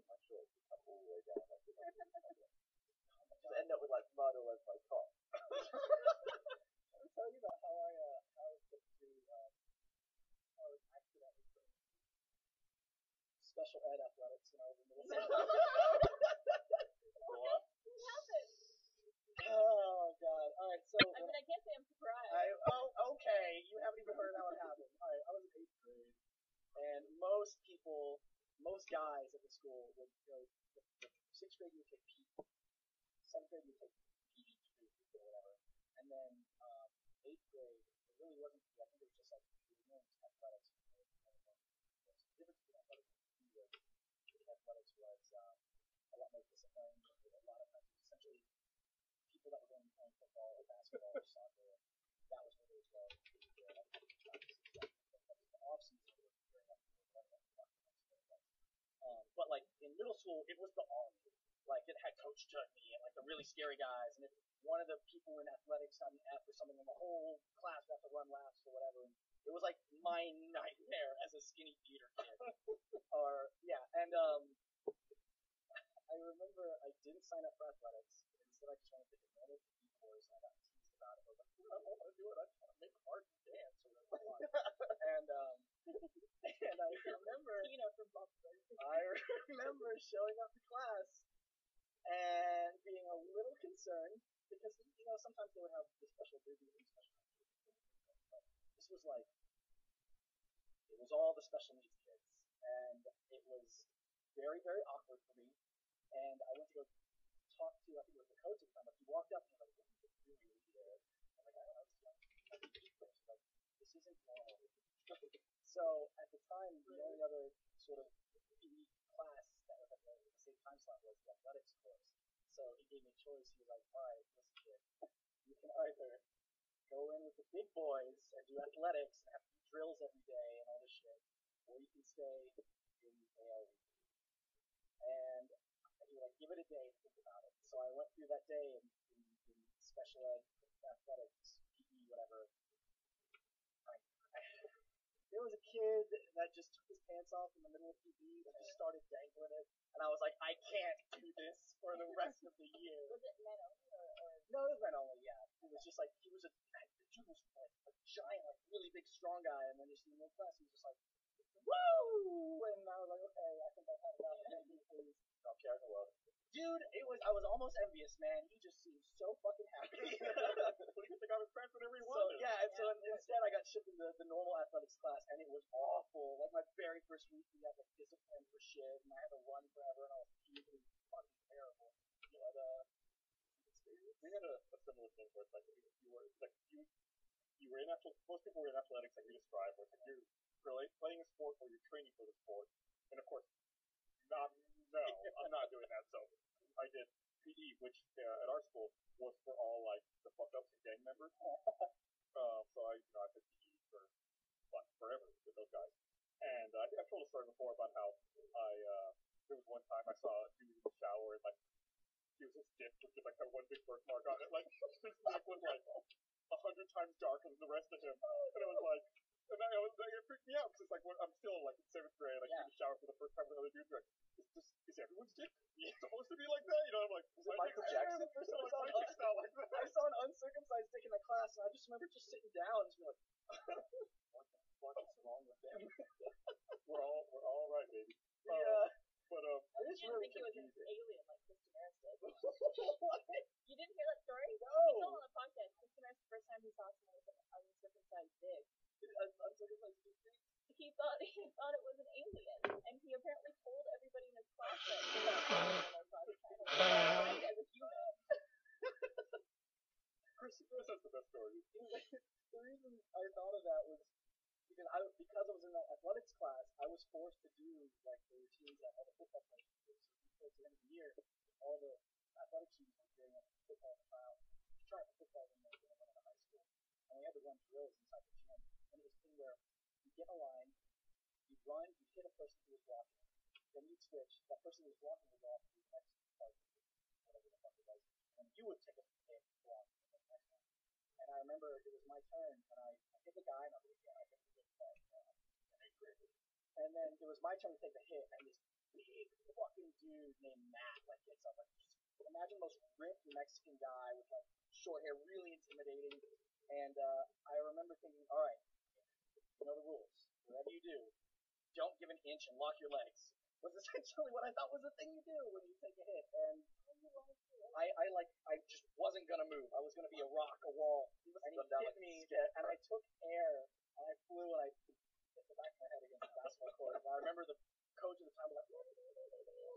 my shorts up all the way down. Just end up with like mud all over my top. Let me tell you about how I took to how I was accidentally put in special ed athletics when I was in middle school. What? What happened? Oh god! All right, so I mean, I can't say I'm surprised. Okay, you haven't even heard how it happened. All right, I was in 8th grade, and most guys at the school would go. The 6th grade you would take PE, 7th grade you would take PE2 or whatever, and then 8th grade it really wasn't. I think it was just like athletics. The difference between athletics and PE was athletics was a lot more disciplined. A lot of times, it was essentially people that were going to be playing football or basketball or soccer. That was where they would go to their off season. But like in middle school, it was the army. Like it had Coach Chutney and like the really scary guys. And if one of the people in athletics got an F or something, then the whole class would have to run laps or whatever. And it was like my nightmare as a skinny theater kid. And I remember I didn't sign up for athletics. Instead, I just wanted to take a normal PE course, and I got teased about it. I was like, I don't want to do it. I just want to make art and dance or whatever. And I remember showing up to class and being a little concerned because sometimes they would have the special duties and special needs. But this was like it was all the special needs kids, and it was very very awkward for me. And I went to go talk to I think it was the coach at the time. But he walked up and he was like, "What are you doing here?" I'm like, "I don't know. Like, this isn't normal." So at the time, the only other sort of PE class that was at the same time slot was the athletics course. So he gave me a choice. He was like, "All right, listen, kid, you can either go in with the big boys and do athletics and have to do drills every day and all this shit, or you can stay in ALE." And he was like, "Give it a day to think about it." So I went through that day in special ed, athletics, PE, whatever. There was a kid that just took his pants off in the middle of PE and just started dangling it, and I was like, I can't do this for the rest of the year. Was it men only or? No, it was men only. Yeah, it was just like the dude was like a giant, like really big, strong guy, and then just in the middle class, he was just like, woo! And I was like, okay, I think I've had enough. Thank you, please. Stop sharing the love. Dude, I was almost envious, man. He just seemed so fucking happy. What do you think I was trying whenever he wanted? So instead I got shipped into the normal athletics class, and it was awful. Like my very first week, we had like discipline for shit, and I had to run forever, and I was puking. Fucking terrible. But we had a similar thing where it's like you were in athletics. Most people were in athletics, like we described, where it's like you're playing a sport or you're training for the sport, and of course, no, I'm not doing that. So I did PE, which at our school was for all like the fuck ups and gang members. So I did PE for forever with those guys. And I think I've told a story before about how there was one time I saw a dude in the shower and like he was his dick with just like that one big birthmark on it. Like his dick was like 100 times darker than the rest of him, and it was like. And it freaked me out because it's like I'm still like in 7th grade, like in the shower for the first time with other dudes. Like, is everyone's dick supposed to be like that? I'm like, is it Michael Jackson? First time my dick's not like that. I saw an uncircumcised dick in the class, and I just remember just sitting down and just being like, what the fuck is wrong with them? We're all right, baby. Yeah. But I it's didn't really think he was an confusing. alien like Kristen Harris did. What? You didn't hear that story? No. He told on the podcast. Kristen Harris, the first time he saw someone with an uncircumcised dick. Uncircumcised dick? He thought it was an alien, and he apparently told everybody in his class that he was as a human. Chris has the best story. The reason I thought of that was because I was in that athletics class, I was forced to do like the routines that all the football players do. So at the end of the year, all the athletics teams were doing a football try for football when they went into high school, and we had to run drills inside the gym. And it was a thing where you get in a line, you run, you hit a person who was blocking, then you'd switch. That person who was blocking would go off to the next part, whatever the fuck it was, and you would take a hit block the next one. And I remember it was my turn, and I hit the guy, and I was like, I hit the good part. And then it was my turn to take the hit, and this big fucking dude named Matt like gets up. Like, imagine the most ripped Mexican guy with like short hair, really intimidating. And I remember thinking, all right, you know the rules. Whatever you do, don't give an inch and lock your legs. Was essentially what I thought was the thing you do when you take a hit. And I just wasn't gonna move. I was gonna be a rock, a wall. And he hit me, and I took air, and I flew, and I hit the back of my head against the basketball court. And I remember the coach at the time was like,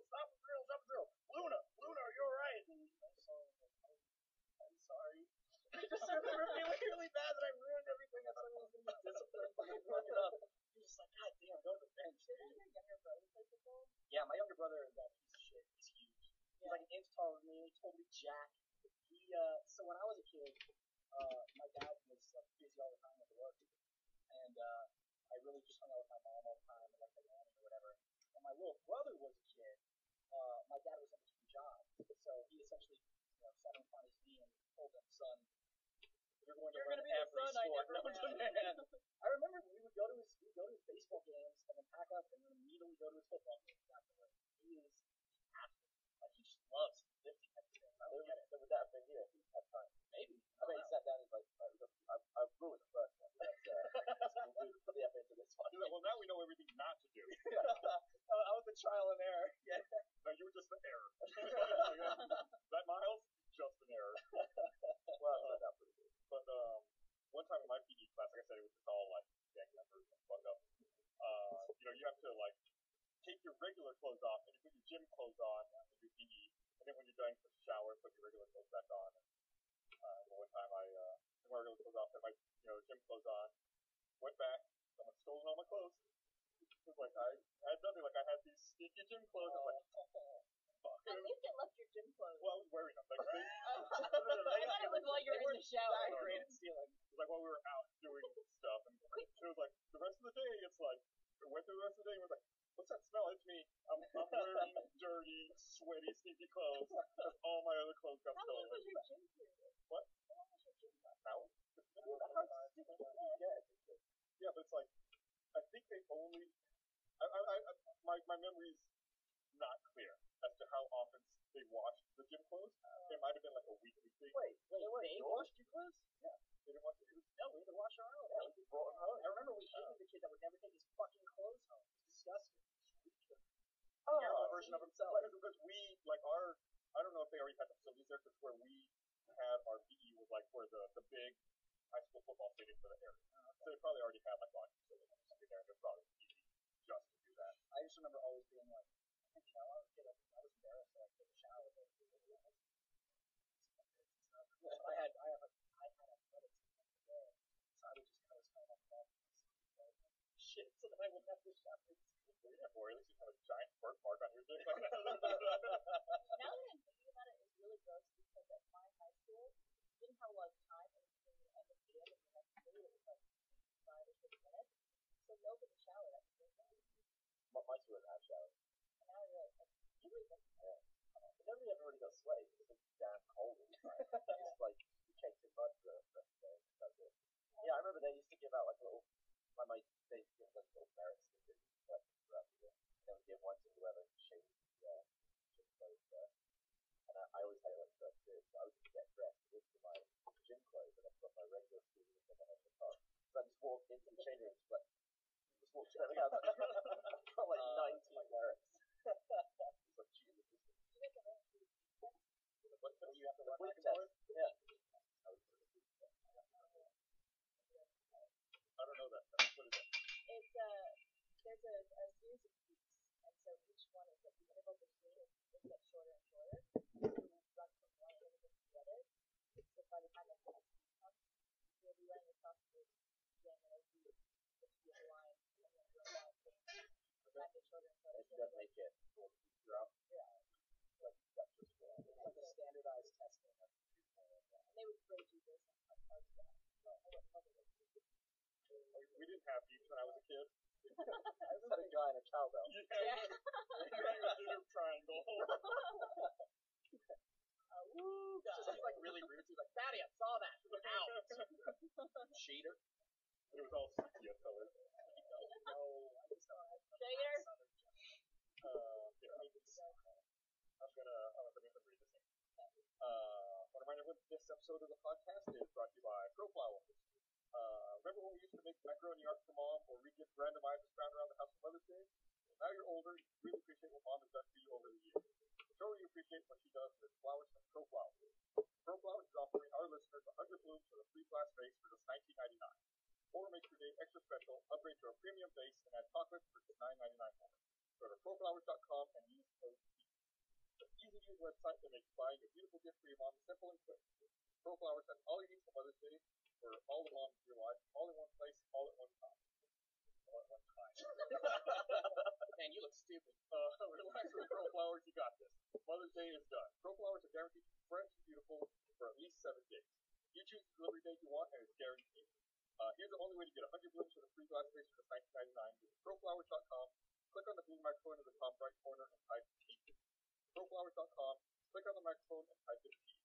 stop the drill, stop the drill. Luna, you're right. And I'm sorry. I just remember feeling really bad that I ruined everything. I thought I was going to be disciplined for fucking it up. He was just like, God damn, go to the bench. Did your younger brother play football? Yeah, my younger brother is that piece of shit. He's huge. He's like an inch taller than me, totally jacked. So when I was a kid, my dad was like busy all the time with work, and I really just hung out with my mom all the time, and like my nanny or whatever. When my little brother was a kid, my dad was in between jobs, so he essentially, sat in front of his knee and told him, son, you're going to learn every sport known to man. I remember we'd go to his baseball games and then pack up and then immediately go to his football games afterwards. He is athlete. Like, he just loves lifting everything. I don't get it. So would that have been here if he had time? Maybe. I bet he sat down and he's like, I've ruined the first one. We'll put the effort into this one. He's like, well, now we know everything not to do. I was the trial and error. Yeah. No, you were just the error. That Miles, just an error. Well, it turned out pretty good. But one time in my PE class, like I said, it was just all like gang members and fuck up. You have to like take your regular clothes off and you put your gym clothes on and do PE, and then when you're done, put shower, put your regular clothes back on. And one time I took my regular clothes off, put my gym clothes on, went back, someone stolen all my clothes. It was like I had nothing. Like I had these sneaky gym clothes. I was like, fuck. At least it left your gym clothes. Well, I was wearing them. Like, I thought it was while you were in the shower. That great at stealing. It was like while we were out doing stuff, and it was like the rest of the day. It's like we went through the rest of the day. And we're like, what's that smell? It's me. I'm wearing dirty, sweaty, sneaky clothes. Because all my other clothes got How long stolen. was your gym period? What? How long was your gym period? Now? Yeah, but it's like I think they only. My memory's not clear as to how often they washed the gym clothes. It might have been like a weekly thing. Wait, They washed your clothes? Yeah, they didn't wash it. No, we had to wash our own. yeah, we brought him home. I remember we hated the kid that would never take his fucking clothes home. It was disgusting. Oh, Terrible version of himself. Because we like our. I don't know if they already had the facilities there, because where we had our PE was like where the big high school football stadium for the area. So they probably already had like laundry facilities or something there, and it was probably easy just to do that. I just remember always being like, I was embarrassed that I took a shower with it. I had athletics there, so I would just cut his phone off the shit, so that I wouldn't have to shower. Yeah, boy, at least you have a giant birthmark on your dick. Now that I'm thinking about it, it's really gross because at my high school, we didn't have a lot of time in between the end of the game and the next period. It was like 5 or 6 minutes. So nobody showered at the same time. My school didn't have showers. And now you're like, you leave them. Yeah. But nobody ever really got sweaty because it's damn cold all the time. It's like you caked in mud for the rest of the day. That's it. Yeah, I remember they used to give out like little, they used to give like little merit stickers like throughout the year. And they would give one to whoever shaped the gym clothes there. And I always had it like first period, so I would just get dressed into my gym clothes and then put my regular school uniform on the top. So I just walked into the change room and just walked straight out. Got like 19 merits. It's like Jesus. You get the range. What test? You have to The run quick back and test? forth? Yeah. I don't know that. What is it? It's there's a series of peaks, and so each one is like the interval between it gets shorter and shorter. So you run from one interval to the other. So by the time like the next peak comes, you'll be running across this diameter peak, which will be a line, and then run down to that gets shorter and shorter. If you don't make it, you're out. Yeah. Like, that's just It's like a standardized testing of And they would grade you based on how far you got. We didn't have beats when I was a kid. I just had a guy in a cowbell. Yeah. A dinner triangle. Woo, It's just like really rude. He's like, Daddy, I saw that. Out. Cheater. But it was all sepia colored. No, I just don't have Cheater. Yeah. This episode of the podcast is brought to you by ProFlowers. Remember when we used to make macaroni art for mom or read gift random items found around the house for Mother's Day? Well, now you're older, you really appreciate what mom has done for you over the years. Show her you appreciate what she does with flowers from ProFlowers. ProFlowers is offering our listeners 100 blooms with a free glass vase for just $19.99. Or make your day extra special, upgrade to a premium vase and add chocolates for just $9.99 more. Go to proflowers.com and use code PEACE. It's an easy-to-use website that makes buying a beautiful gift for your mom simple and quick. ProFlowers has all you need for Mother's Day for all the moms in your life, all in one place, all at one time. All at one time. Man, you look stupid. Relax with ProFlowers, you got this. Mother's Day is done. ProFlowers are guaranteed to be fresh and beautiful for at least 7 days. You choose the delivery date you want and it's guaranteed. Here's the only way to get 100 blooms with a free glass vase for just $19.99. Visit proflowers.com, click on the blue microphone in the top right corner and type P. Proflowers.com, click on the microphone and type in P.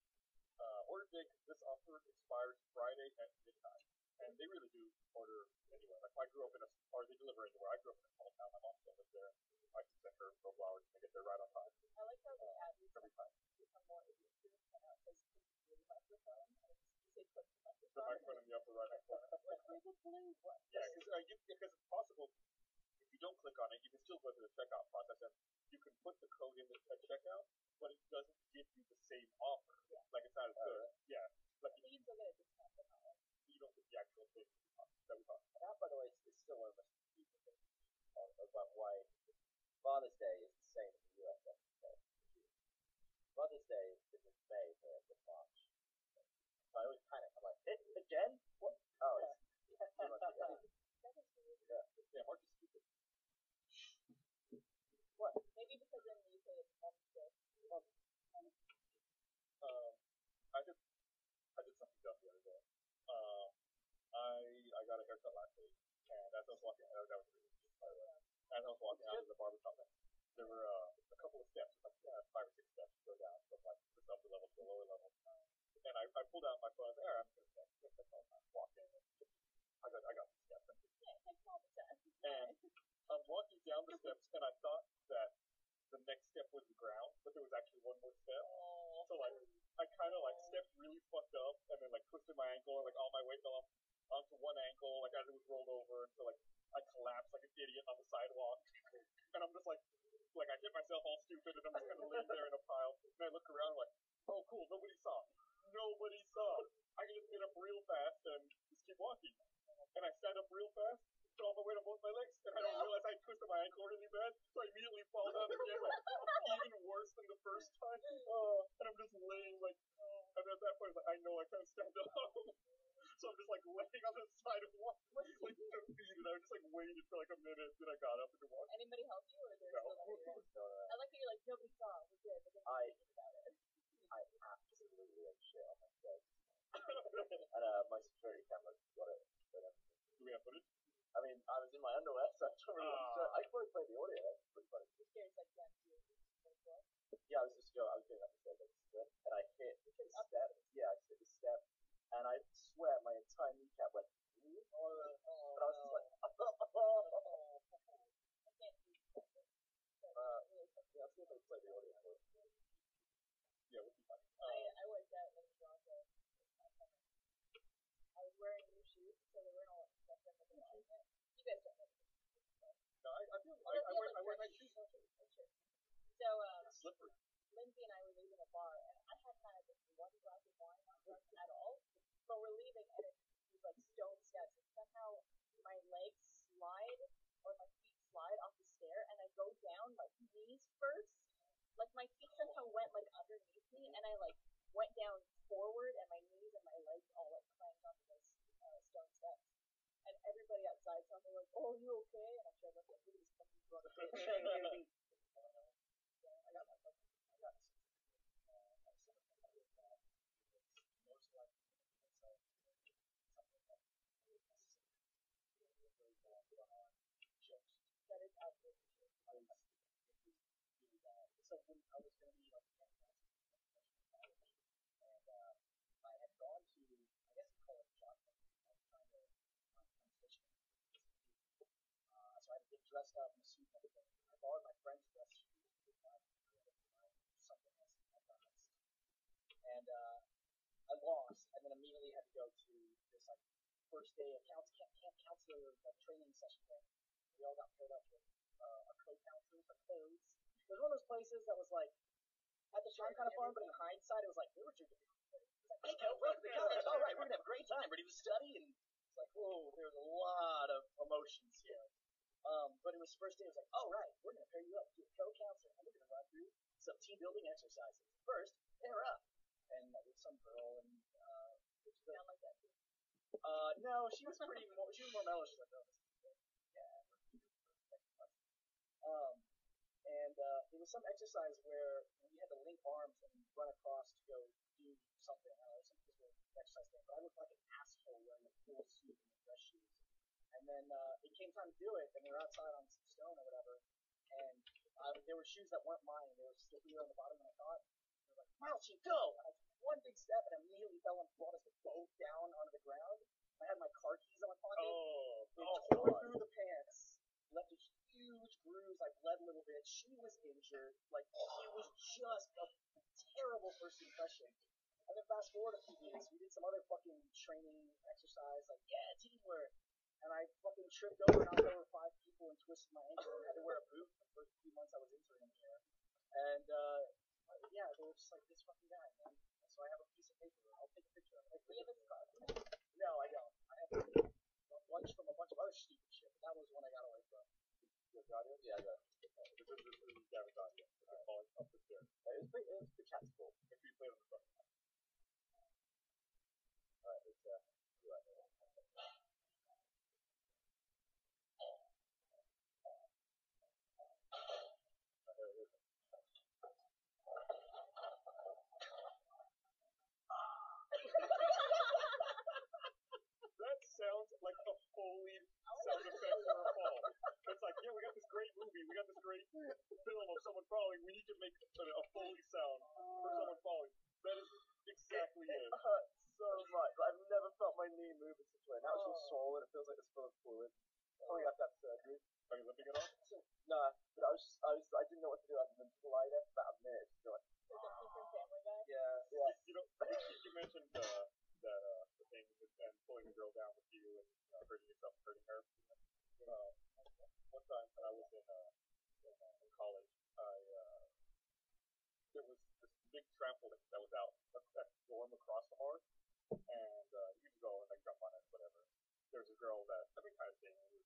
Order today because this offer expires Friday at midnight. And they really do order anywhere. Like I grew up in they deliver anywhere. I grew up in a small town. My mom still lives there. I can send her ProFlowers and they get there right on time. I like how the ad Every time. become more addictive. I know it says click the blue microphone. And you say click the microphone. The microphone in the upper right hand corner. Click the blue one. Yeah, because it's possible. If you don't click on it, you can still go through the checkout process and you can put the code in at checkout, but it doesn't give you the same offer. Yeah. Like it's not as good. Yeah. Like But you still get a discount for that. you don't get the actual thing that we talked about. That, by the way, is still one of the most confusing things about why Father's Day is the same in the US as in June. Mother's Day is in May, here in March. So I always panic. I'm like, it again? What? Oh, it's 2 months ago. That is weird. Yeah, March is stupid. What? Maybe because in the UK it's Mom's Day. I did something dumb the other day. I got a haircut last week, and as I was walking, that was really stupid, by the way. As I was walking out of the barbershop, there were a couple of steps, like 5 or 6 steps to go down from like this upper level to the lower level. And I pulled out my phone. I was like, all right, I'm just gonna take this all time. Walk in. I got these steps. Yeah, it takes all the time. And I'm walking down the steps, and I thought that the next step was the ground, but there was actually one more step. So like, I kind of like stepped really fucked up, and then like twisted my ankle, and like all my weight fell onto one ankle, like as it was rolled over, and so like I collapsed like an idiot on the sidewalk, and I'm just like I hit myself all stupid, and I'm just kind of laying there in a pile, and I look around like, oh cool, nobody saw. Nobody saw. I can just get up real fast and just keep walking. And I stand up real fast, put all my weight on both my legs, and I don't realize I twisted my ankle really bad, so I immediately fall down again, like, even worse than the first time. And I'm just laying like, and at that point, I know I can't stand up. So I'm just like laying on the sidewalk, like defeated. I just like waited for like a minute, then I got up and walked. Anybody help you, or there's No. still nobody around? I like how you're like, nobody saw. We're good. But then I- you're thinking about it. I absolutely went shit on my face. And my security camera got it. But, Do we have footage? I mean, I was in my underwear, so I don't really understand. I could probably play the audio. That's pretty funny. You're scared it's like down to you. Yeah, I was going up the stairs, and I hit the step. Yeah, I hit the step, and I swear my entire kneecap went. And I was just like, I can't do that. yeah, I'll see if I can play the audio for it. Yeah, we'll be fine. I worked out in Toronto this past summer. I was wearing new shoes, so they weren't all stuff in the bottom. You guys don't know. No, I wear nice shoes. Sure. So, It's slippery. Lindsay and I were leaving a bar, and I hadn't had one glass of wine, not drunk at all. But we're leaving, and it's these like stone steps, and somehow my legs slide, or my feet slide off the stair, and I go down like knees first. Like my feet somehow went like underneath me, and I like went down forward, and my knees and my legs all like clanged onto those stone steps. And everybody outside saw me like, "Oh, you okay?" And I'm sure like, "Look at this fucking drunk bitch." I got my fucking, I got this. Most likely something that jokes. That is absolutely true. Really bad. So when I was going to be like and I had gone to, I guess you call it job hunting. I was trying to transition. So I had to get dressed up in a suit and everything. I borrowed my friend's dress shoes to find something else. And I then immediately had to go to this like first day of camp counselor training session thing. We all got paired up with our co-counselors, our codes. It was one of those places that was like at the time kind of fun, but in hindsight it was like we were drinking. It's like, hey, welcome to college. All right, we're gonna have a great time. Ready to study? And it's like, whoa, there's a lot of emotions here. But it was first day. It was like, all right, we're gonna pair you up to a co-counselor, and we're gonna run through some team building exercises. First, pair up, and with some girl, and Did you sound like that too? no, she was more mellow. She's like, oh, this is good. Yeah, and it was some exercise where we had to link arms and run across to go do something. I don't know, some physical exercise thing. But I looked like an asshole wearing a full suit and dress shoes. And then it came time to do it, and we were outside on some stone or whatever. And there were shoes that weren't mine. They were stickier on the bottom than I thought. They were like, Malchi, go! And I took one big step and immediately fell and brought us both down onto the ground. I had my car keys in my pocket. They tore through the pants, left a huge bruise. I bled a little bit. She was injured. Like, it was just a terrible first impression. And then fast forward a few weeks, we did some other fucking training exercise, like, yeah, teamwork. And I fucking tripped over and knocked over 5 people and twisted my ankle and had to wear a boot for the first few months I was interning here. And, yeah, they were just like, this fucking guy, man. So I have a piece of paper. I'll take a picture of it. Do you have a scar? No, I don't. I have a bunch from a bunch of other stupid shit, but that was one I got away from. You have the audio? Yeah, I got it. This is Gavin's audio. I'm falling up the stairs. It was pretty tactical. Make sure you play it on the front. Alright, it's you right there. That sounds like a Foley sound effect for a fall. It's like, yeah, we got this great movie, we got this great film of someone falling. We need to make a Foley sound for someone falling. That is exactly it. It hurts so much. I've never felt my knee move in such a way. Now it's all swollen. It feels like it's full of fluid. Probably have to have surgery. Are you lifting it off? Nah, but I didn't know what to do other than to lie there for about a minute. Just go like, Is it from Family Guy? yeah. You know, you mentioned that the thing and pulling the girl down with you and hurting yourself and hurting her. One time when I was in college, there was this big trampoline that was out at the dorm across from ours, and you could go and like jump on it, whatever. There was a girl that we kind of dated.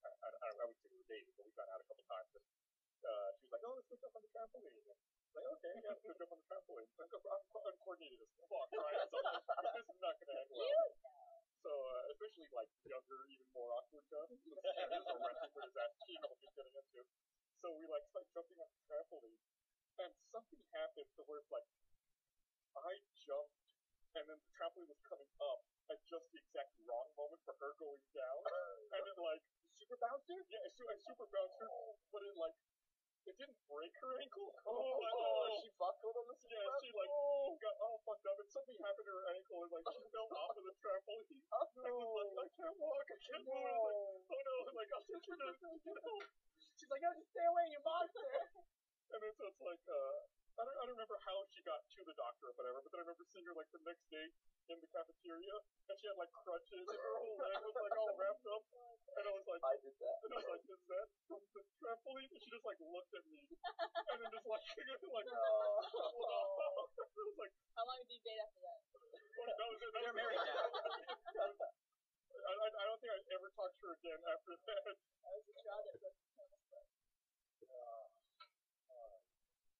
I would say we were dating, but we got out a couple times. She was like, "Oh, let's go jump on the trampoline." And I was like, "Okay, yeah, let's go jump on the trampoline." I'm uncoordinated as fuck, right? So I'm like, this is not going to end well. So especially like younger, even more awkward stuff. This is a recipe for disaster. She knows what she's getting into. So we like start jumping on the trampoline, and something happened to where it's like I jumped, and then the trampoline was coming up at just the exact wrong moment for her going down, and it like Super bouncer? yeah, I super bounced her, but it didn't break her ankle. She buckled on the super Yeah, she like got all fucked up, and something happened to her ankle, and like she fell off of the trampoline. And was like, I can't walk, I can't move. I was like, oh no, and like I was just trying to get help. She's like, oh, just stay away, you monster. And then so it's like, I don't remember how she got to the doctor or whatever, but then I remember seeing her like the next day in the cafeteria, and she had like crutches, and her whole leg was like all wrapped up, and I was like, I did that. and I was like, is that from the trampoline? And she just like looked at me, and then just like, like, No. I was like, How long did you date after that? that was it. They're married now. I don't think I ever talked to her again after that. I was the straw that broke the camel's back.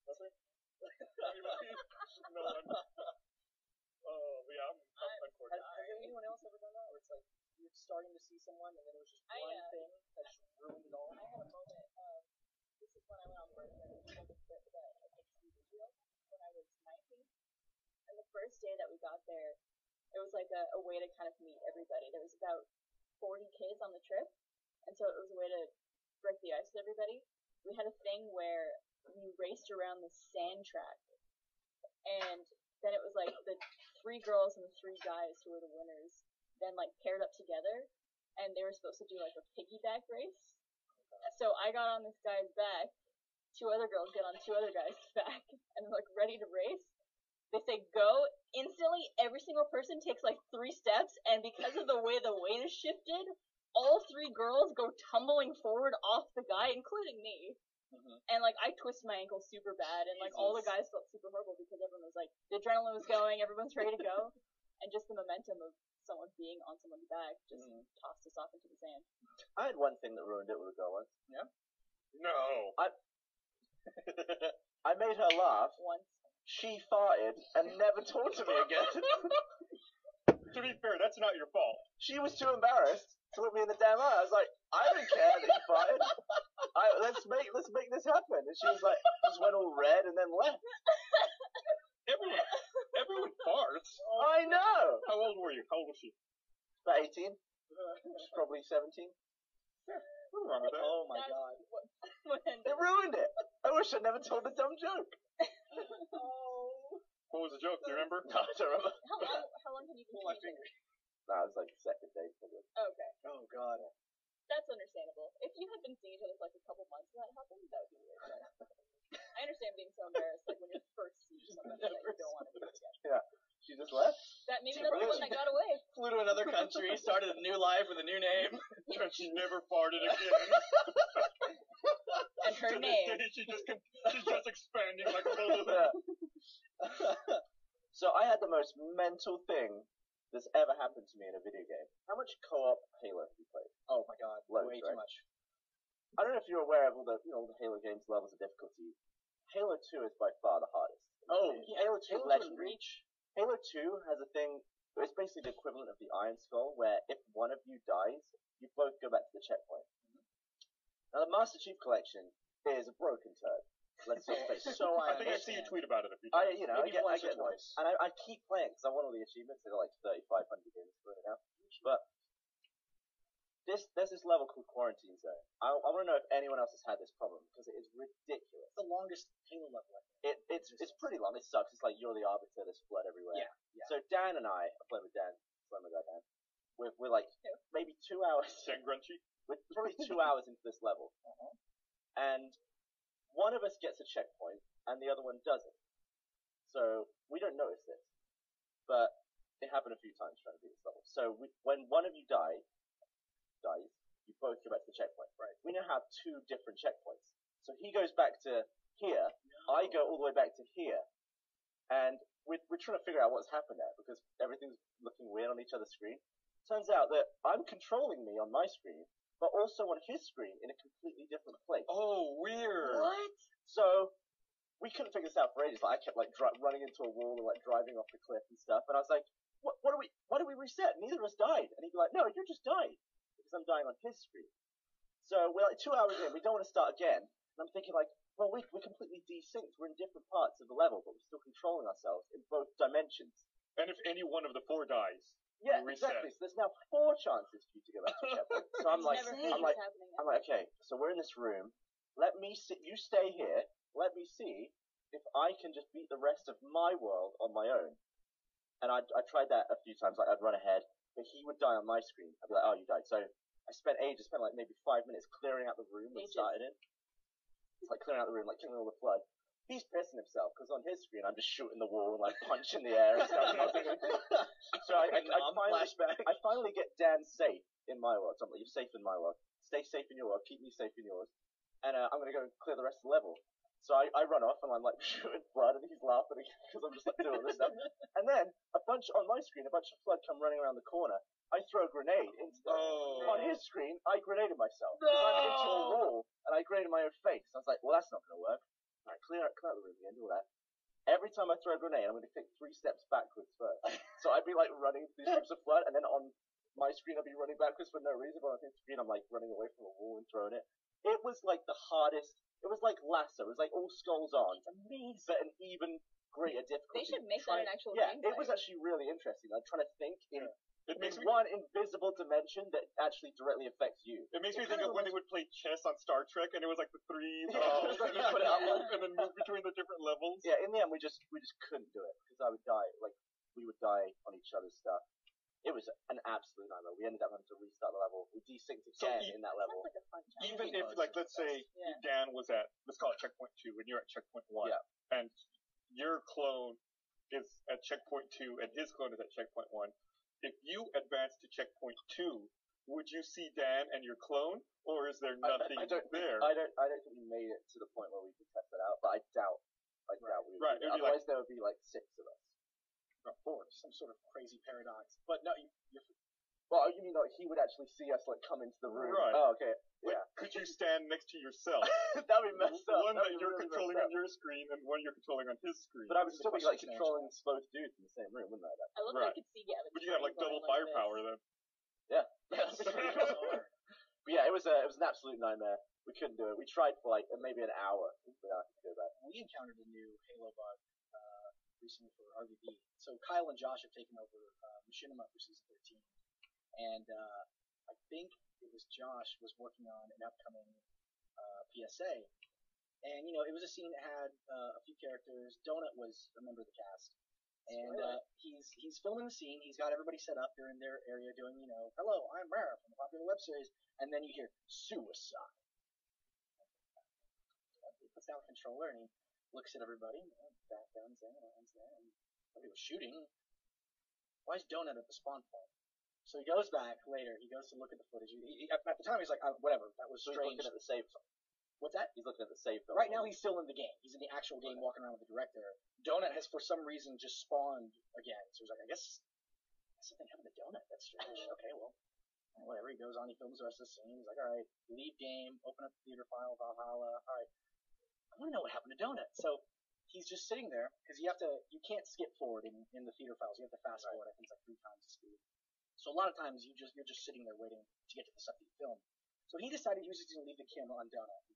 Nothing? Anybody? No one? But yeah, I'm uncoordinated. Has anyone else ever done that? Where it's like, you're starting to see someone, and then it was just one thing that just ruined it all? I had a moment, this is when I went on birth trip that I took to Israel when I was 19. And the first day that we got there, it was like a way to kind of meet everybody. There was about 40 kids on the trip, and so it was a way to break the ice with everybody. We had a thing where we raced around the sand track, and then it was like the 3 girls and the 3 guys who were the winners then like paired up together, and they were supposed to do like a piggyback race. So I got on this guy's back, 2 other girls get on 2 other guys' back, and they're like ready to race. They say go. Instantly, every single person takes like 3 steps, and because of the weight is shifted, all 3 girls go tumbling forward off the guy, including me. And like I twisted my ankle super bad, and like all the guys felt super horrible because everyone was like, the adrenaline was going, everyone's ready to go, and just the momentum of someone being on someone's back just tossed us off into the sand. I had one thing that ruined it with a girl once. Yeah? No. I made her laugh. Once. She farted and never talked to me again. To be fair, that's not your fault. She was too embarrassed to look me in the damn eye. I was like, I don't care that you farted. Let's make this happen. And she was like, just went all red and then left. Everyone farts. I know. How old were you? How old was she? About 18. She's probably 17. What's wrong with that? Oh my god. It ruined it. I wish I'd never told a dumb joke. What was the joke? Do you remember? No, I don't remember. How long have you been Pull my dating? finger. No, it was like second date. Probably. Okay. Oh god. That's understandable. If you had been seeing each other for like a couple months and that happened, that would be weird. But I understand being so embarrassed, like when you first see someone that you don't want to meet again. Yeah. She just left. Maybe that's the one that got away. Flew to another country, started a new life with a new name. And she never farted again. And her name. She's just expanding like a balloon. Yeah. So I had the most mental thing that's ever happened to me in a video game. How much co-op Halo have you played? Oh my god. Loads, Way right? too much. I don't know if you're aware of all the Halo games levels of difficulty. Halo 2 is by far the hardest. Oh, Halo 2 Halo 2 and Legendary. Reach. Halo 2 has a thing, it's basically the equivalent of the Iron Skull, where if one of you dies, you both go back to the checkpoint. Now, the Master Chief Collection is a broken turd. Let's just say so. I think I've seen you tweet about it a few times. Maybe once or twice. And I keep playing because I want all the achievements. I got like 3,500 games for it now. But there's this level called Quarantine Zone. I want to know if anyone else has had this problem because it is ridiculous. The longest Halo level. I think. It's pretty long. It sucks. It's like you're the arbiter. There's blood everywhere. Yeah. So Dan and I playing with Dan. Playing with Dan. We're like maybe 2 hours. Dan Grunchy? We're probably 2 hours into this level, and one of us gets a checkpoint and the other one doesn't. So we don't notice this, but it happened a few times trying to beat this level. So when one of you dies, you both go back to the checkpoint. Right. We now have 2 different checkpoints. So he goes back to here, I go all the way back to here, and we're trying to figure out what's happened there because everything's looking weird on each other's screen. Turns out that I'm controlling me on my screen, but also on his screen in a completely different place. Oh, weird. What? So we couldn't figure this out for ages. Like I kept like running into a wall and like driving off the cliff and stuff. And I was like, why do we reset? Neither of us died. And he'd be like, no, you just died because I'm dying on his screen. So we're like 2 hours in. We don't want to start again. And I'm thinking like, well, we're completely desynced. We're in different parts of the level, but we're still controlling ourselves in both dimensions. And if any one of the 4 dies, Yeah, you reset. exactly. So there's now 4 chances for you to go back to the checkpoint. So I'm like, Happening. I'm like, okay, so we're in this room. Let me see. You stay here. Let me see if I can just beat the rest of my world on my own. And I tried that a few times. Like I'd run ahead, but he would die on my screen. I'd be like, oh, you died. So I spent like maybe 5 minutes clearing out the room we started in. It's like clearing out the room, like killing all the flood. He's pissing himself because on his screen I'm just shooting the wall and like punching the air and stuff. So I finally get Dan safe in my world. So I'm like, you're safe in my world. Stay safe in your world. Keep me safe in yours. And I'm gonna go and clear the rest of the level. So I run off and I'm like shooting blood and he's laughing because I'm just like doing all this stuff. And then on my screen, a bunch of flood come running around the corner. I throw a grenade into them. On his screen, I grenaded myself. No! I'm into a wall and I grenaded my own face. I was like, well, that's not gonna work. Alright, clear out the room again, do all that. Every time I throw a grenade, I'm going to take 3 steps backwards first. So I'd be like running through strips of flood, and then on my screen I'd be running backwards for no reason, but on his screen I'm like running away from a wall and throwing it. It was like the hardest, it was like Lasso, it was like all skulls on. It's amazing. But an even greater difficulty. They should make that an actual game. Yeah, gameplay. it was actually really interesting. I'm trying to think in It makes me one invisible dimension that actually directly affects you. It makes me think of when they would play chess on Star Trek, and it was like the 3 and then move between the different levels. Yeah, in the end we just couldn't do it because I would die. Like we would die on each other's stuff. It was an absolute nightmare. We ended up having to restart the level. We desynced again in that level. Sounds like a fun challenge. Even if, like, let's say Dan was at, let's call it checkpoint 2, and you're at checkpoint 1, and your clone is at checkpoint 2 and his clone is at checkpoint 1. If you advance to checkpoint 2, would you see Dan and your clone, or is there nothing there? I don't think we made it to the point where we could test that out, but I doubt we would. Right, it'd be Otherwise, there would be like 6 of us. Of course, some sort of crazy paradox. But no, you're Well, you mean like he would actually see us like come into the room? Right. Oh, okay. Like, Yeah. could you stand next to yourself? That'd be messed up. One That'd that be you're really controlling messed on your screen and one you're controlling on his screen. But I would still be like question controlling both dudes in the same room, wouldn't I? I love Right. how I could see Gavin. But you have like double firepower then. Yeah. That's pretty cool. But yeah, it was an absolute nightmare. We couldn't do it. We tried for like maybe an hour without having to go back. we encountered a new Halo bug recently for RVB. So Kyle and Josh have taken over Machinima for season 13, and I think it was Josh was working on an upcoming PSA, and it was a scene that had a few characters. Donut was a member of the cast, and he's filming the scene. He's got everybody set up. They're in their area doing hello, I'm Rare from the popular web series, and then you hear suicide. He puts down the controller and he looks at everybody. Back guns there, and nobody was shooting. Why is Donut at the spawn point? So he goes back later. He goes to look at the footage. At the time, he's like, whatever. That was So he's strange. looking at the save film. What's that? He's looking at the save film. Right now, he's still in the game. He's in the actual game, walking around with the director. Donut has, for some reason, just spawned again. So he's like, I guess something happened to Donut. That's strange. Okay, well, whatever. He goes on. He films the rest of the scene. He's like, all right, leave game, open up the theater file, Valhalla. All right, I want to know what happened to Donut. So he's just sitting there because you can't skip forward in the theater files. You have to fast forward. I think it's like 3 times the speed. So a lot of times you're just sitting there waiting to get to the stuff that you film. So he decided he was just going to leave the camera on Donut.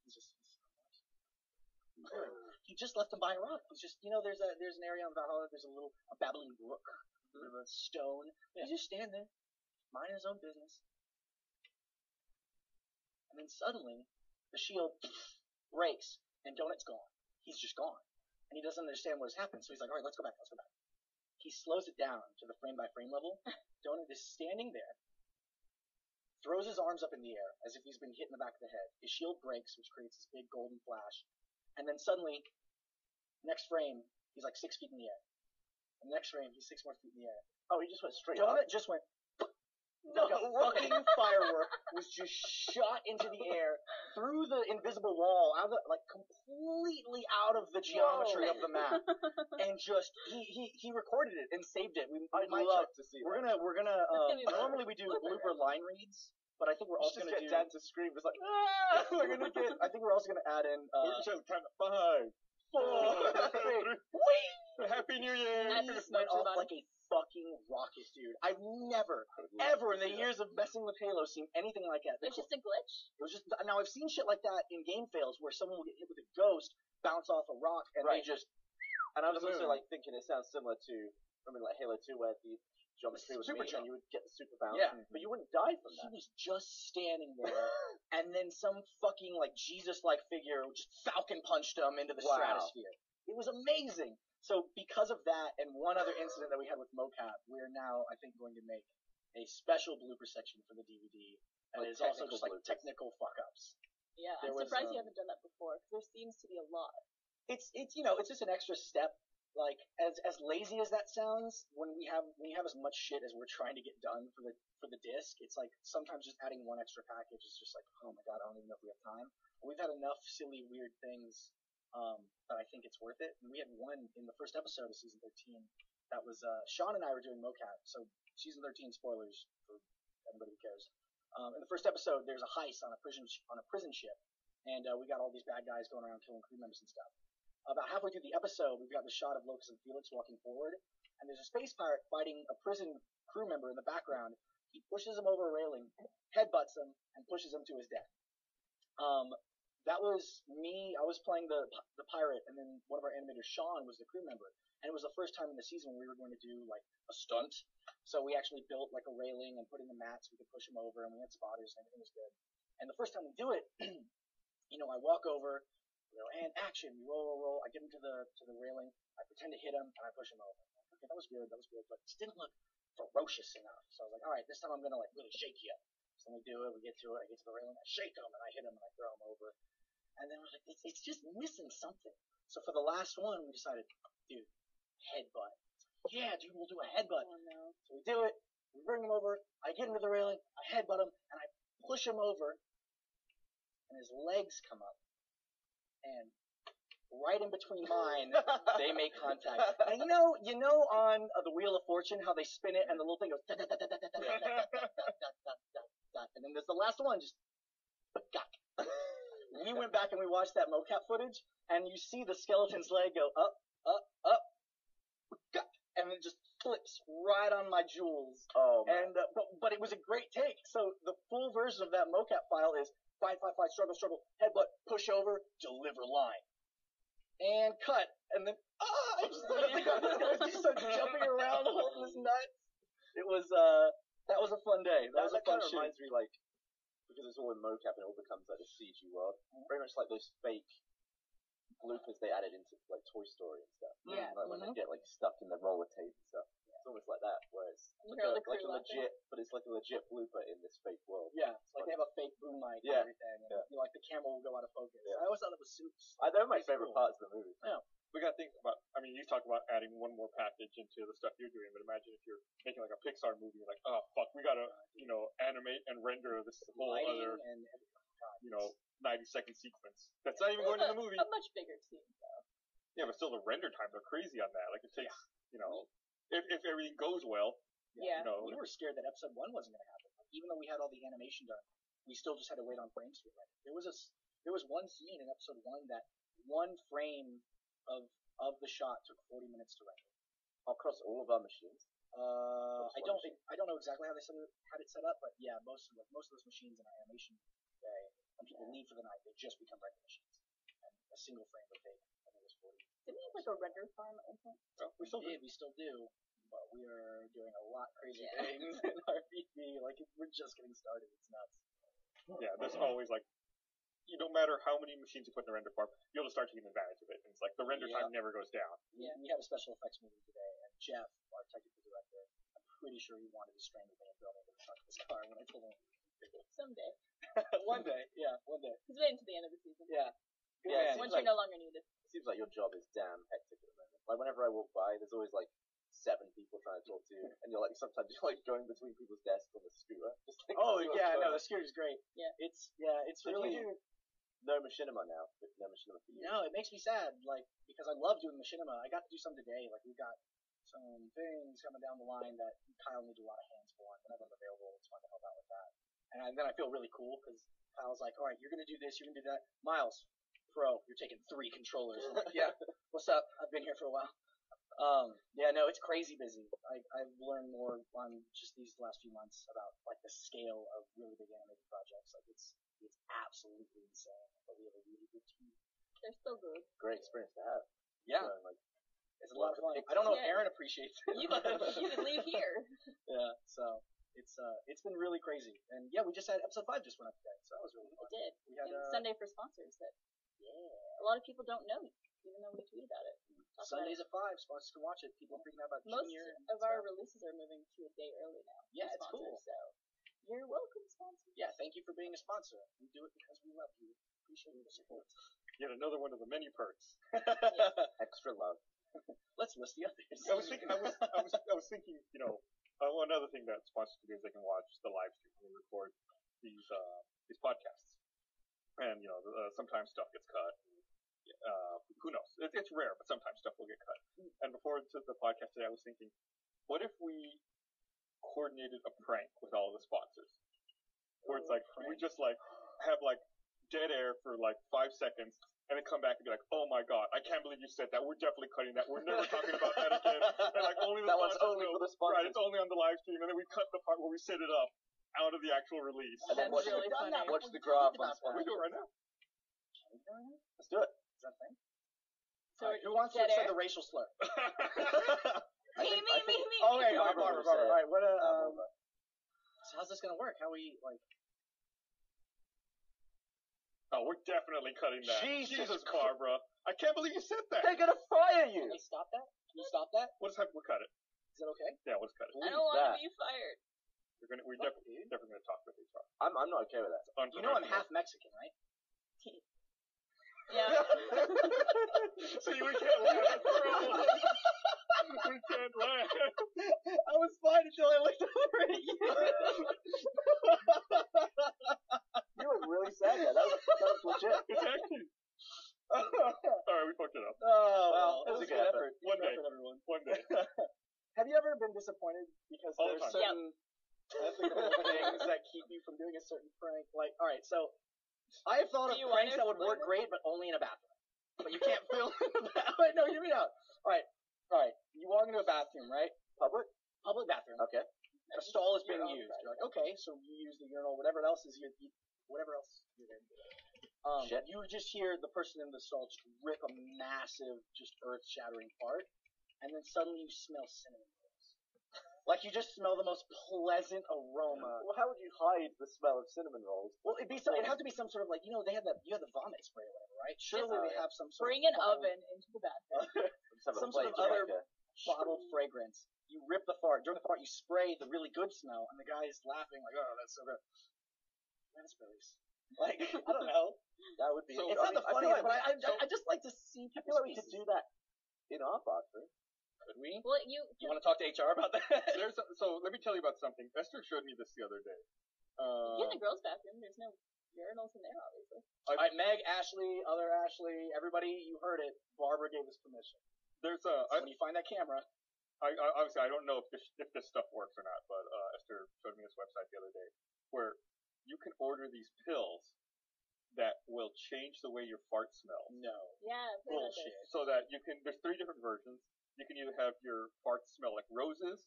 He just left him by a rock. He's just there's an area on Valhalla. There's a babbling brook with a stone. Yeah. He's just standing there, minding his own business. And then suddenly the shield breaks and Donut's gone. He's just gone. And he doesn't understand what has happened. So he's like, all right, let's go back. He slows it down to the frame-by-frame level. Donut is standing there, throws his arms up in the air as if he's been hit in the back of the head. His shield breaks, which creates this big golden flash. And then suddenly, next frame, he's like 6 feet in the air. And the next frame, he's 6 more feet in the air. Oh, he just went straight up. Donut just went... Like a fucking firework was just shot into the air through the invisible wall, completely out of the geometry of the map, and just he recorded it and saved it. I'd love to see. We're gonna normally we do blooper line reads, but I think we're also gonna get Dan to scream. It's like we're gonna get. I think we're also gonna add in. Just kind of 5, 4, 3. Happy New Year! He went off like a fucking rocket, dude. I've never, ever in the years of messing with Halo seen anything like that. It's just a glitch? It was just, now I've seen shit like that in game fails where someone will get hit with a ghost, bounce off a rock, and they just... And I was also like thinking it sounds similar to, like Halo 2 where the geometry was super and you would get the super bounce, but you wouldn't die from that. He was just standing there, and then some fucking like Jesus-like figure just falcon punched him into the stratosphere. It was amazing. So because of that and one other incident that we had with mocap, we're now, I think, going to make a special blooper section for the DVD. And it's also just like technical fuck-ups. Yeah, I'm surprised you haven't done that before, because there seems to be a lot. It's it's just an extra step. Like as lazy as that sounds, when we have as much shit as we're trying to get done for the disc, it's like sometimes just adding one extra package is just like, oh my god, I don't even know if we have time. We've had enough silly, weird things that I think it's worth it. And we had one in the first episode of season 13 that was Sean and I were doing mocap. So season 13 spoilers for anybody who cares. In the first episode, there's a heist on a prison ship, and we got all these bad guys going around killing crew members and stuff. About halfway through the episode, we've got the shot of Locus and Felix walking forward, and there's a space pirate fighting a prison crew member in the background. He pushes him over a railing, headbutts him, and pushes him to his death. That was me. I was playing the pirate, and then one of our animators, Sean, was the crew member. And it was the first time in the season when we were going to do like a stunt. So we actually built like a railing and put in the mats so we could push him over, and we had spotters and everything was good. And the first time we do it, I walk over, and action. We roll. I get him to the railing. I pretend to hit him, and I push him over. Okay, that was good, but it didn't look ferocious enough. So I was like, all right, this time I'm gonna like really shake you. So we do it. We get to it. I get to the railing. I shake him, and I hit him, and I throw him over. And then I was like, it's just missing something. So for the last one, we decided, dude, headbutt. Yeah, dude, we'll do a headbutt. Oh no. So we do it. We bring him over. I get him to the railing. I headbutt him, and I push him over, and his legs come up, and right in between mine, they make contact. And you know on the Wheel of Fortune how they spin it, and the little thing goes da da da da da da da da da, and then there's the last one, just gak. We went back and we watched that mocap footage, and you see the skeleton's leg go up, up, up, gak, and it just flips right on my jewels. Oh, man. And but it was a great take. So the full version of that mocap file is fight, struggle, headbutt, push over, deliver line. And cut, and then I just just start jumping around, holding his nuts. It was that was a fun day. That was a fun kind of shoot. reminds me, like, because it's all in mocap and it all becomes like a CG world. Very much like those fake bloopers they added into like Toy Story and stuff. Yeah. Like when they get like stuck in the roller tape and stuff. It's almost like that, where it's You like hear all a, the crew like a legit, but it's like a legit blooper in this fake world. Yeah, it's like they have a fake boom mic Yeah. and everything, and Yeah. like the camera will go out of focus. Yeah. I always thought it was suits. They're my It's favorite cool. parts of the movie. We gotta think about, I mean, you talk about adding one more package into the stuff you're doing, but imagine if you're making like a Pixar movie, you're like, oh fuck, we gotta, animate and render this whole Lighting other, and 90-second sequence. That's not even going in the movie. A much bigger scene though. Yeah, but still the render times are crazy on that. Like it takes, if everything goes well, Yeah. we were scared that episode 1 wasn't going to happen. Like, even though we had all the animation done, we still just had to wait on frames to be ready. There was one scene in episode 1 that one frame of the shot took 40 minutes to render. Across all of our machines. I don't know exactly how they had it set up, but yeah, most of those machines in our animation bay, when people leave for the night, they just become regular machines, and a single frame would take, I think it was 40. Didn't we have like a render farm at one point? we still do. We still do, but we are doing a lot crazy things in our VP. Like we're just getting started. It's nuts. Yeah, there's always like, no matter how many machines you put in the render farm, you'll just start taking advantage of it. And it's like the render time never goes down. We had a special effects movie today, and Jeff, our technical director, I'm pretty sure he wanted to strangle me and throw me into the trunk of his car when I told him. Someday. One day. He's waiting to the end of the season. Yeah. Yeah, Once like, you're no longer needed. It seems like your job is damn hectic at the moment. Like whenever I walk by, there's always like 7 people trying to talk to you, and you're like sometimes you're like going between people's desks on the scooter. Just like, Oh see what's yeah, going no, on. the scooter's great. Yeah. It's So really. do you do no machinima now? No machinima for you. No, it makes me sad, like, because I love doing machinima. I got to do some today. Like, we've got some things coming down the line that Kyle needs a lot of hands for, and whenever I'm available, it's fun to help out with that. And then I feel really cool, because Kyle's like, all right, you're going to do this, you're going to do that. Miles, pro, you're taking 3 controllers. I'm like, yeah, what's up? I've been here for a while. Yeah, no, it's crazy busy. I've learned more on just these last few months about, like, the scale of really big animated projects. Like, it's absolutely insane, but we have a really good team. They're still good. Great experience to have. Yeah. So, like, It's a lot of fun. I don't know if Yeah. Aaron appreciates it. You can leave here. Yeah, so it's been really crazy. And yeah, we just had episode 5 just went up today, so that was really We fun. did. We had And Sunday for sponsors that a lot of people don't know, even though we tweet about it. Talk about Sundays it. at 5, sponsors can watch it. People are freaking out about Most Junior. of our releases are moving to a day early now. Yeah, for it's sponsors, cool. So you're welcome, sponsors. Yeah, thank you for being a sponsor. We do it because we love you. Appreciate the support. Yet another one of the many perks. extra love. Let's list the others. I was thinking, another thing that sponsors can do is they can watch the live stream when we record these podcasts. And sometimes stuff gets cut. Who knows? It's rare, but sometimes stuff will get cut. And before the podcast today, I was thinking, what if we coordinated a prank with all of the sponsors, where it's like we just like have like dead air for like 5 seconds, and then come back and be like, "Oh my god, I can't believe you said that. We're definitely cutting that. We're never talking about that again." And like only the That one's sponsors only know. for the sponsors. Right, it's only on the live stream, and then we cut the part where we set it up out of the actual release. And then That's watch, really done funny. that. watch We the graph talked on about We sponsors. do it right now. Can we do it now? Let's do it. Is that a thing? So Alright, who wants to dead say air? the racial slur? Me. Oh, wait, Barbara Barbara. will say it. All right, what Barbara. so how's this gonna work? How we like? Oh, we're definitely cutting that. Jesus Barbara. I can't believe you said that. They're gonna fire Can you. we stop that? Can you stop that? We'll cut it. Is that okay? Yeah, let's cut it. I don't want that. to be fired. We're definitely gonna talk with HR. I'm not okay with that. You know I'm half Mexican, right? Yeah. See, we can't laugh. It's up. Oh, Well, it was a good effort. One Good day. effort, everyone. One day. Have you ever been disappointed because All the there's time. certain ethical things that keep you from doing a certain prank? Like, all right, so I have thought of Do you want pranks to that would work explain great, but only in a bathroom. But you can't film in a bathroom. Wait, no, hear me out. All right. You walk into a bathroom, right? Public? Public bathroom. Okay. A stall is being You're all used. right. You're like, okay, so you use the urinal, whatever else is whatever else you're there to do. Shit. You just hear the person in the stall just rip a massive, just earth-shattering fart, and then suddenly you smell cinnamon rolls. Like you just smell the most pleasant aroma. Well, how would you hide the smell of cinnamon rolls? Well, it'd have to be some sort of like, you have you have the vomit spray or whatever, right? Surely they have some sort Bring of an oven into the bathroom. Just have a some sort of flame other striker. bottled fragrance. You rip the fart. During the fart, you spray the really good smell, and the guy is laughing like, "Oh, that's so good." Raspberries. Like, I don't know. That would be. So, It's not the funniest, but I just like to see I people. feel like we could do that in our bathroom. Could we? Well, you Want to talk to HR about that? So let me tell you about something. Esther showed me this the other day. in the girls' bathroom. There's no urinals in there, obviously. All right, Meg, Ashley, other Ashley, everybody, you heard it. Barbara gave us permission. There's So when you find that camera, obviously I don't know if this stuff works or not, but Esther showed me this website the other day where you can order these pills that will change the way your fart smells. no. Yeah, I've heard about Bullshit. this. So that you can, there's 3 different versions. You can either have your farts smell like roses,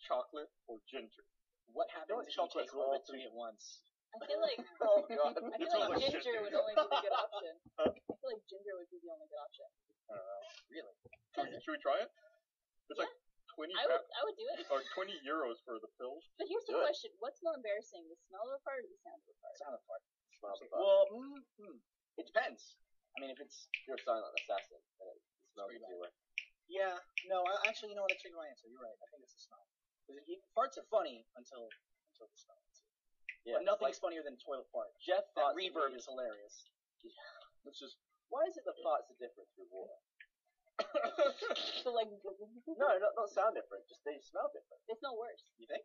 chocolate, or ginger. What happens if you chocolate's take all all 3 at once? I feel like Oh god. I It feel smells like like shit, ginger dude. would only be the good option. Huh? I feel like ginger would be the only good option. Really? Should we try it? It's like 20 I would do it. or 20 euros for the pills. But here's the Do it. question: what's more embarrassing, the smell of a fart or the sound of a fart? Sound of fart. Smells like Well, it depends. I mean, if it's You're a silent assassin. And it smells pretty like you were. yeah, no, actually, you know what? I changed my answer. You're right. I think it's the smell. Because farts are funny until the smell. Yeah. But nothing Like is funnier than a toilet fart. Jeff That farts. reverb is hilarious. Which is why is it that farts are different through water? So like, No, not sound different. Just they smell different. they smell worse. You think?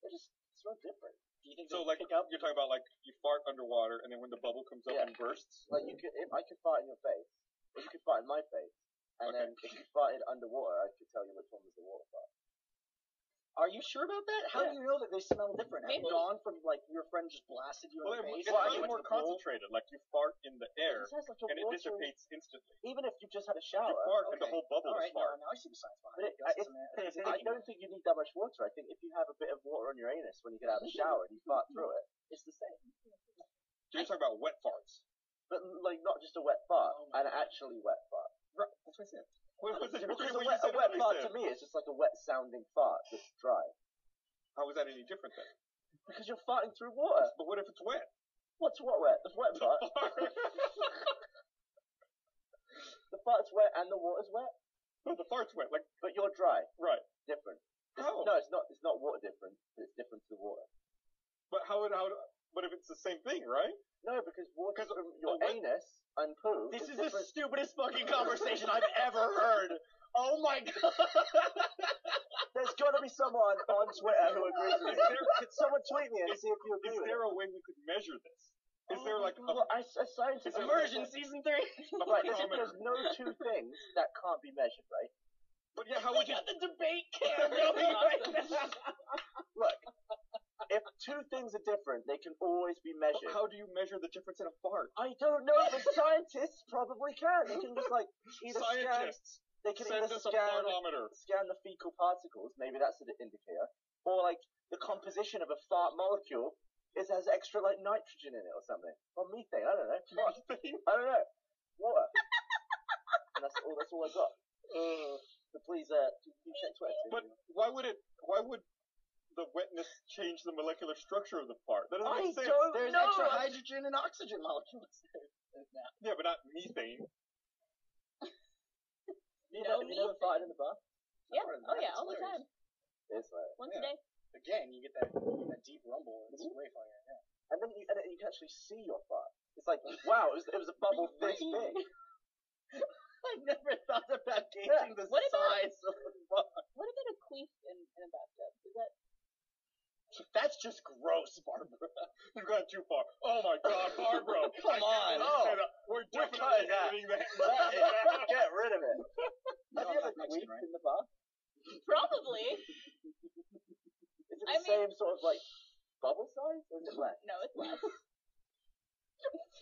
They just smell different. Do you think So they'll like pick up? you're talking about like you fart underwater and then when the bubble comes up Yeah. and bursts. Like you could, if I could fart in your face, or you could fart in my face, and Okay. then if you farted underwater, I could tell you which one was the water fart. Are you sure about that? How do you know that they smell different? Have you Maybe. gone from like your friend just blasted you in the face? It's Well, I probably think more it's cool. concentrated. Like you fart in the air It has like a and it watery- dissipates instantly. Even if you've just had a You shower. fart and the okay. whole bubble All is right, fart. now I see the science behind But it. Gus is a man. He's I thinking don't think you need that much water. I think if you have a bit of water on your anus when you get out of the shower and you fart through it, it's the same. So you're talking about wet farts. But like not just a wet fart, Oh my an actually wet fart. Right. That's what I said. What was it? Because What a you wet, said a wet what you fart said. to me is just like a wet sounding fart that's dry. How is that any different then? Because you're farting through water. But what if it's wet? What's what wet? The wet fart. The fart's wet and the water's wet, No, the fart's wet. Like but you're dry. right. Different. How? No, it's not. It's not water different. It's different to the water. But but if it's the same thing, right? No, because water 'Cause from your wet- anus and poo. This is is the different. stupidest fucking conversation I've ever heard. Oh my god. There's got to be someone on Twitter who agrees with me. Could someone tweet me and see if you agree Is with there it? a way we could measure this? Is there like a Well, a scientist. Immersion season 3. Right, there's thermometer? no two things that can't be measured, right? But yeah, how would you? got the debate cam going right now. Look, if two things are different, they can always be measured. How do you measure the difference in a fart? I don't know, but scientists probably can. They can just like either Scientists, they can send either us a fartometer. scan the fecal particles, maybe that's an indicator, or like the composition of a fart molecule has extra like nitrogen in it or something, or methane. I don't know. What? I don't know. Water. And that's all I got. So please, you check Twitter. But why would the wetness change the molecular structure of the fart? That doesn't I make sense. don't There's know. extra hydrogen and oxygen molecules now. Yeah, but not methane. You never farted in the bath? Yeah. Oh yeah, all the time. It's like, Once Yeah. a day. Again, you get that deep rumble. It's way funnier. Yeah. and then you can actually see your fart. It's like, wow, it was a bubble this big. I never thought about gauging the What about- size of the fart. What about a queef in a bathtub? Is that That's just gross, Barbara. You've gone too far. Oh my God, Barbara! Come on. We're definitely cutting that. editing that. Get rid of a minute. Have you ever Mexican, queefed right? in the bath? Probably. Is it I the same sort of like bubble size, or is it less? No, it's less.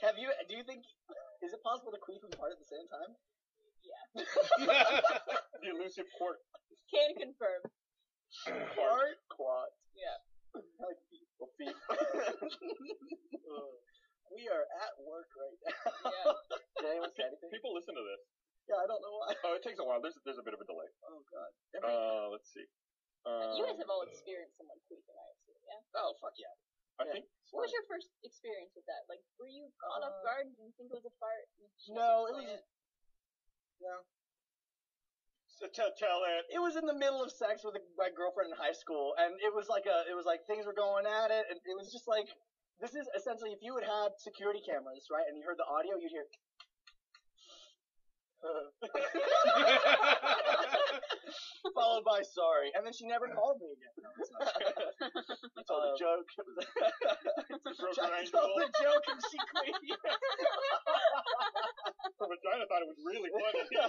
Do you think, is it possible to queef and fart at the same time? The elusive quart. Can confirm. Fart? Quad. Yeah. Like feet. Or feet. We are at work right now. Yeah. Did anyone say anything? People listen to this. Yeah, I don't know why. Oh, it takes a while. There's a bit of a delay. Oh god. Let's see. You guys have all experienced someone queefing, I assume, yeah? Oh fuck yeah. I yeah. think. What was your first experience with that? Like, were you caught off guard? Did you think it was a fart? No, it was. No. So tell it. It was in the middle of sex with my girlfriend in high school, and it was like things were going at it, and it was just like, this is essentially, if you had security cameras, right, and you heard the audio, you'd hear. Followed by sorry, and then she never called me again. No, it's not true. You told a joke. I told the joke and she queefed. Her vagina thought it was really funny. They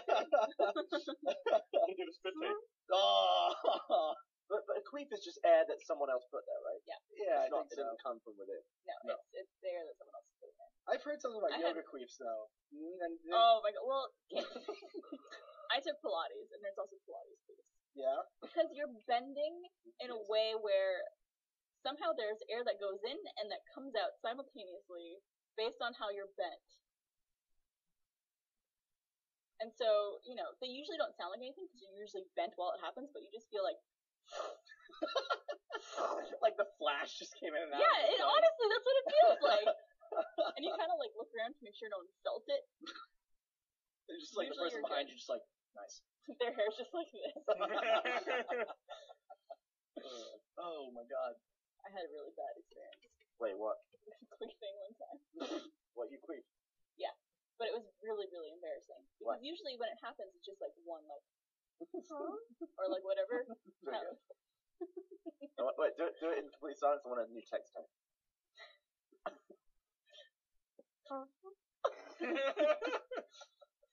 did a spit take. Oh. But a queef is just air that someone else put there, right? Yeah. Yeah, I It's not, think it so. didn't come from within. No, it's there that someone else put it in. I've heard something about I yoga had- queefs though. And Oh my god, well, I took Pilates, and there's also Pilates queefs. yeah. Because you're bending in a way where somehow there's air that goes in and that comes out simultaneously based on how you're bent. And so, they usually don't sound like anything because you're usually bent while it happens, but you just feel like, Like the flash just came in and out. yeah, honestly, that's what it feels like. And you kind of like look around to make sure no one felt it. They're just like the Usually person you're behind you, just like nice. Their hair's just like this. Oh my god. I had a really bad experience Wait, what? queefing one time. What, you queef? But it was really, really embarrassing. Because What? usually when it happens, it's just like one, like, or like whatever. Do it again. No, wait, do it in complete silence. I want a new text tone.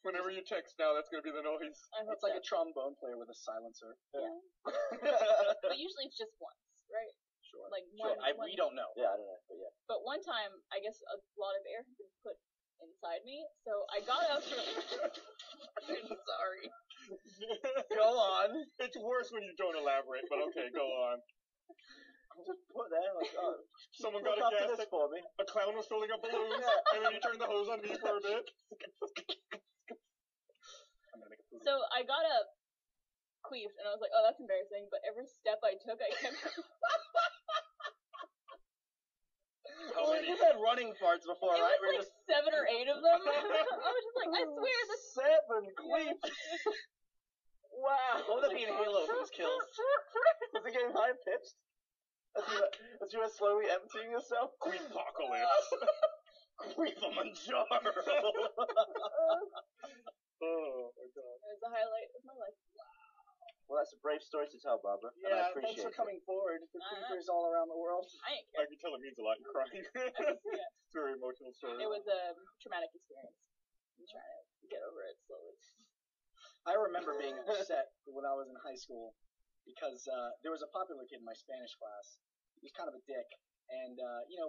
Whenever you text now, that's gonna be the noise. I hope It's like so. a trombone player with a silencer. But usually it's just once, right? Sure. Like Sure. one. We don't know. Yeah, I don't know, but yeah. But one time, I guess a lot of air had been put inside me, so I got up. I'm sorry. Go on. It's worse when you don't elaborate, but okay, go on. Just put there, like, oh, Someone got look a after gas this tank. for me. A clown was filling up balloons, and then he turned the hose on me for a bit. I'm gonna make a food. So I got up, queefed, and I was like, oh, that's embarrassing. But every step I took, I kept. How Well, many? you've had running farts before, It right? was like 7 or 8 of them. I was just like, I swear this. 7 queefs. Wow. What would that be in Halo if it was kills? Was it getting high pitched? As you were slowly emptying yourself? Queepocalypse. Queef a Manjaro. Oh my god. It was the highlight of my life. Well, that's a brave story to tell, Barbara. and I Yeah, appreciate thanks for it. coming forward. For queefers all around the world. I didn't I care. can tell it means a lot. You're crying. Yeah. It's a very emotional story. It was a traumatic experience. I'm trying to get over it slowly. I remember being upset when I was in high school because there was a popular kid in my Spanish class. He was kind of a dick, and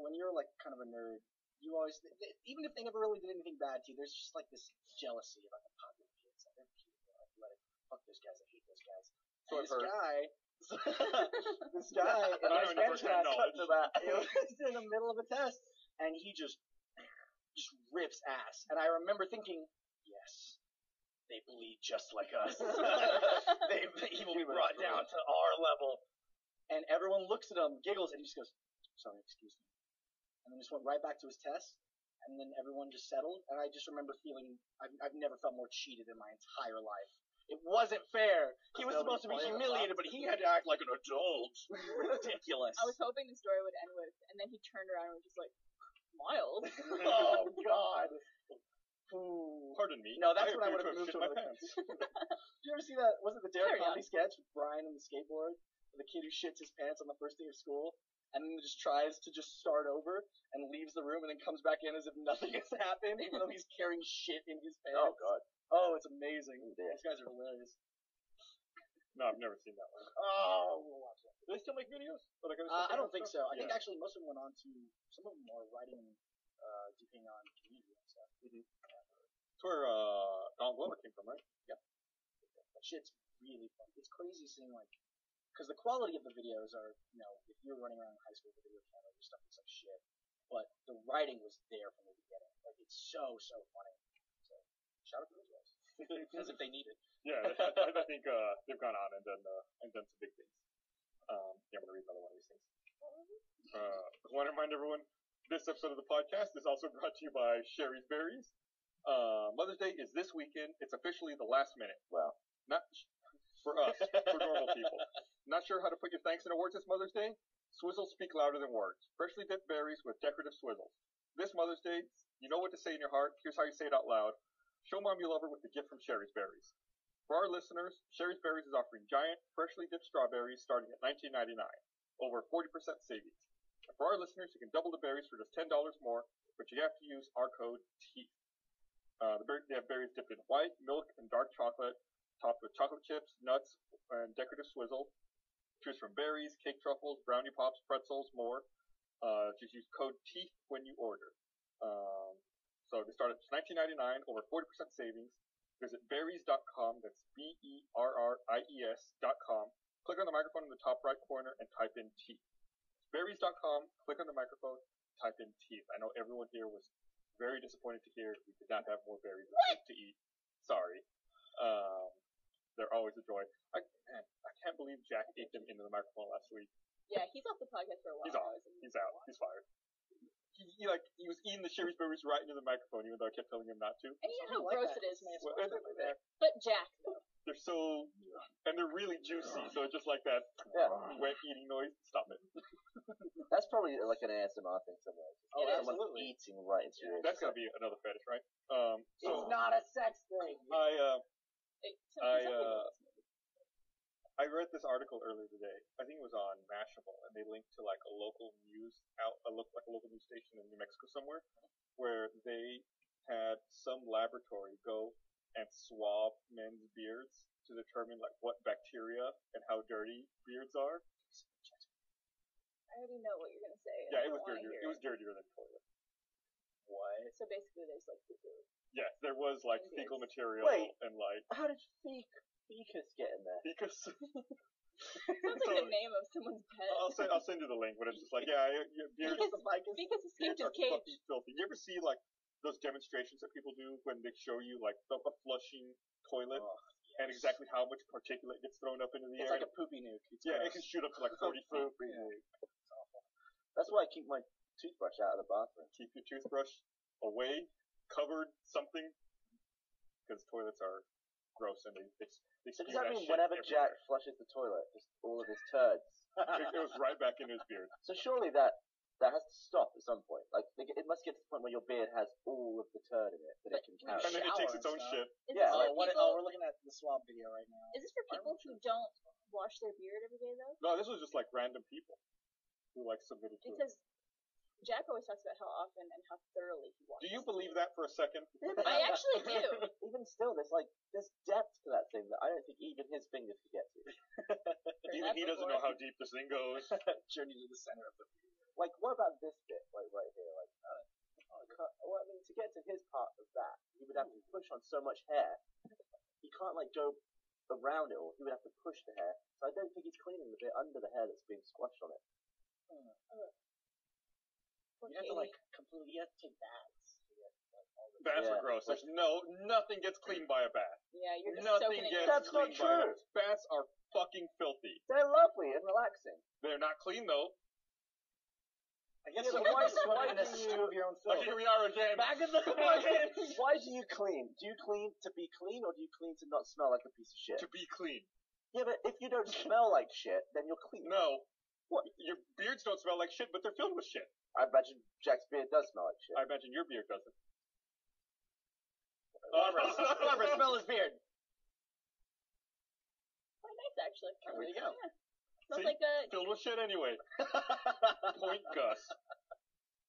when you're like kind of a nerd, you always, even if they never really did anything bad to you, there's just like this jealousy about the popular kids. Like, they're cute. Like, fuck those guys. I hate those guys. So And I've heard. this guy in my I don't know, Spanish first-hand class knowledge. To that. it was in the middle of a test, and he just rips ass. And I remember thinking, yes, they bleed just like us. they will be brought down to our level. And everyone looks at him, giggles, and he just goes, sorry, excuse me. And then just went right back to his test. And then everyone just settled. And I just remember feeling, I've never felt more cheated in my entire life. It wasn't fair. He was supposed to be humiliated, but he had to act like an adult. Ridiculous. I was hoping the story would end with, and then he turned around and was just like, Miles. Oh, God. Ooh. Pardon me. No, that's when I appear would have to moved shit to my another. pants. Did you ever see that? Was it the Derek Carry on. Comedy sketch with Brian and the skateboard? The kid who shits his pants on the first day of school and then just tries to just start over and leaves the room and then comes back in as if nothing has happened, even though he's carrying shit in his pants. Oh, God. Oh, it's amazing. Yeah. These guys are hilarious. No, I've never seen that one. Oh, we'll watch that. Do they still make videos? Or like, I don't think so. I think Yeah. actually most of them went on to, some of them are writing, depending on community and stuff. That's where Don Glover came from, right? That shit's really fun. It's crazy seeing like, because the quality of the videos are, you know, if you're running around in high school with a video camera, your stuff looks like shit. But the writing was there from the beginning. Like it's so funny. So shout out to those guys, as if they need it. Yeah, I think they've gone on and done some big things. Yeah, I'm gonna read another one of these things. I want to remind everyone, this episode of the podcast is also brought to you by Sherry's Berries. Mother's Day is this weekend. It's officially the last minute. Well, Not for us, for normal people. Not sure how to put your thanks into words this Mother's Day? Swizzles speak louder than words. Freshly dipped berries with decorative swizzles. This Mother's Day, you know what to say in your heart. Here's how you say it out loud. Show mom you love her with a gift from Sherry's Berries. For our listeners, Sherry's Berries is offering giant, freshly dipped strawberries starting at $19.99. Over 40% savings. And for our listeners, you can double the berries for just $10 more, but you have to use our code TEETH. They have berries dipped in white, milk, and dark chocolate, topped with chocolate chips, nuts, and decorative swizzle. Choose from berries, cake truffles, brownie pops, pretzels, more. Just use code TEETH when you order. So they start at $19.99, over 40% savings. Visit berries.com, that's berries.com. Click on the microphone in the top right corner and type in TEETH. Berries.com, click on the microphone, type in TEETH. I know everyone here was very disappointed to hear we did not have more berries to eat. Sorry. They're always a joy. I can't believe Jack ate them into the microphone last week. Yeah, he's off the podcast for a while. He's off. He's out. He's fired. He was eating the Sherry's Berries right into the microphone, even though I kept telling him not to. And you know how Like gross that. it is. Well, But Jack, though. they're so, and they're really juicy, so it's just like that Yeah. wet eating noise. Stop it. that's probably like an ASMR thing somewhere. Just Oh, someone absolutely. eating right into your ear. That's gotta be another fetish, right? It's not a sex thing. I read this article earlier today. I think it was on Mashable, and they linked to like a local news station in New Mexico somewhere, where they had some laboratory go and swab men's beards to determine like what bacteria and how dirty beards are. I already know what you're gonna say. Yeah, it was dirtier. It was dirtier than toilet. What? So basically, there's like poo-poo. Yes, there was like And fecal beards. material Wait. and like How did fecus get in there? because. Sounds like the name of someone's pet. I'll send you the link, but it's just like your beards. Because escaped Beards his are cage. fucking filthy. You ever see like those demonstrations that people do when they show you like a flushing toilet and exactly how much particulate gets thrown up into the It's air? like a poopy nuke. It's yeah, gross. it can shoot up to like 40 feet. That's why I keep my toothbrush out of the bathroom. Keep your toothbrush away, covered something, because toilets are gross and they So spew does that that mean shit whenever everywhere. Jack flushes the toilet, just all of his turds? It was right back in his beard. So surely that has to stop at some point. Like it must get to the point where your beard has all of the turd in it that it can carry. And then it takes Shower its own and shit. Is Yeah, this Oh, for what? people, Oh, we're looking at the swab video right now. is this for people who don't wash their beard every day, though? No, this was just like random people who like submitted to it. Because Jack always talks about how often and how thoroughly he washes. Do you believe that for a second? I actually do. Even still, there's depth to that thing that I don't think even his fingers could get to. Even he doesn't know how deep this thing goes. Journey to the center of the Like, what about this bit, like right here? Like, well, I mean, to get to his part of that, he would have to push on so much hair. He can't like go around it all. He would have to push the hair. So I don't think he's cleaning the bit under the hair that's being squashed on it. You have to like completely. You have to take baths. to get, like, all the- Bats Yeah. are gross. There's nothing gets cleaned by a bat. Yeah, you're just Nothing soaking gets in. That's not cleaned by a true. bat. Bats are fucking filthy. They're lovely and relaxing. They're not clean though. I guess Yeah, you but why- can swim why in a do you- stew of your own Like filth. here we are again. Back in the Why do you clean? Do you clean to be clean, or do you clean to not smell like a piece of shit? To be clean. Yeah, but if you don't smell like shit, then you're clean. No. What? Your beards don't smell like shit, but they're filled with shit. I imagine Jack's beard does smell like shit. I imagine your beard doesn't. Barbara, smell his beard. Quite nice, actually. There you go. Yeah. Smells See? like a Filled with shit anyway. Point Gus.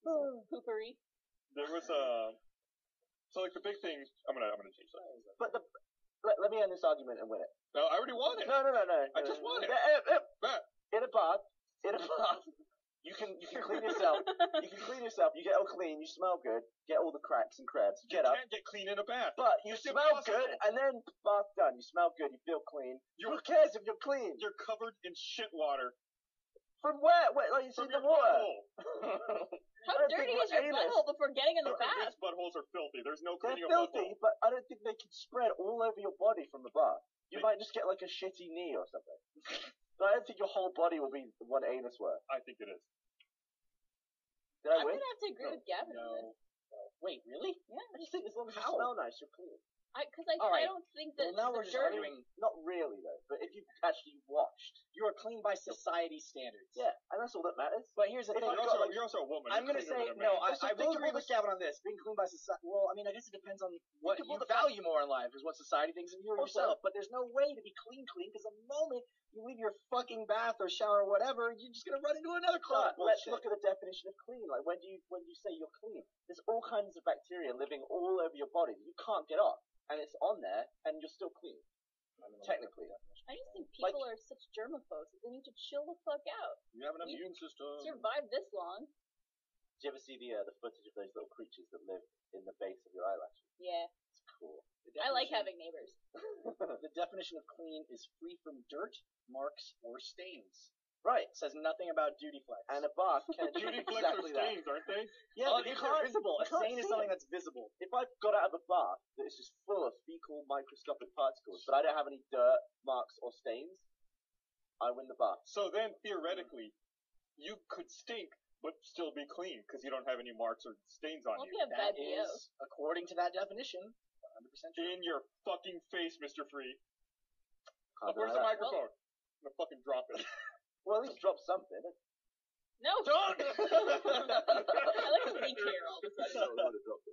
poopery. There was So like the big thing, I'm gonna change that. But let me end this argument and win it. No, I already won it. No. I just won it. Bet. In a bath, you can clean yourself. You can clean yourself. You get all clean. You smell good. Get all the cracks and crabs. You Get up. can't get clean in a bath. But you It's smell impossible. good, and then bath done. You smell good. You feel clean. You- Who cares if you're clean? You're covered in shit water From where? Like it's from in your the water. butthole. How dirty is your butthole before getting in the bath? These buttholes are filthy. There's no They're cleaning a filthy, butthole. but I don't think they can spread all over your body from the bath. You might just get like a shitty knee or something. But I don't think your whole body will be one anus worth. I think it is. Did I I'm win? gonna have to agree with Gavin on this. Wait, really? Yeah. I just think as long as you How? smell nice, you're clean. Because All right. I don't think that Well, now the we're just dirt. arguing. Not really though, but if you actually washed. You are clean by society standards. Yeah, and that's all that matters. But here's the If thing. I You're also a woman. I'm You're gonna cleaner say than a no. man. I will agree with Gavin on this. Being clean by society. Well, I mean, I guess it depends on what Think you about the value more in life, is what society thinks of you or Also- yourself. But there's no way to be clean, because the moment you leave your fucking bath or shower or whatever, you're just gonna run into another clot. Let's look at the definition of clean. Like when you say you're clean, there's all kinds of bacteria living all over your body that you can't get off, and it's on there, and you're still clean. Technically. I just think people are such germaphobes that they need to chill the fuck out. You have an We- immune system. Survived this long. Did you ever see the footage of those little creatures that live in the base of your eyelashes? Yeah. It's cool. I like having neighbors. The definition of clean is free from dirt, marks, or stains. Right. It says nothing about duty flex. And a bath can do Duty flex are exactly that. stains, aren't they? yeah, Oh, but you these are can't- visible. you A can't stain is see something it. that's visible. If I've got out of a bath that is just full of fecal microscopic particles, but I don't have any dirt, marks, or stains, I win the bath. So then, theoretically, you could stink but still be clean because you don't have any marks or stains on Well, if you. you have That bad BO. is, according to that definition, 100% true. In your fucking face, Mr. Free. Can't Where's deny the that. microphone? I'm gonna fucking drop it. Well, at least drop something. No! Don't! I like to be clear all the time.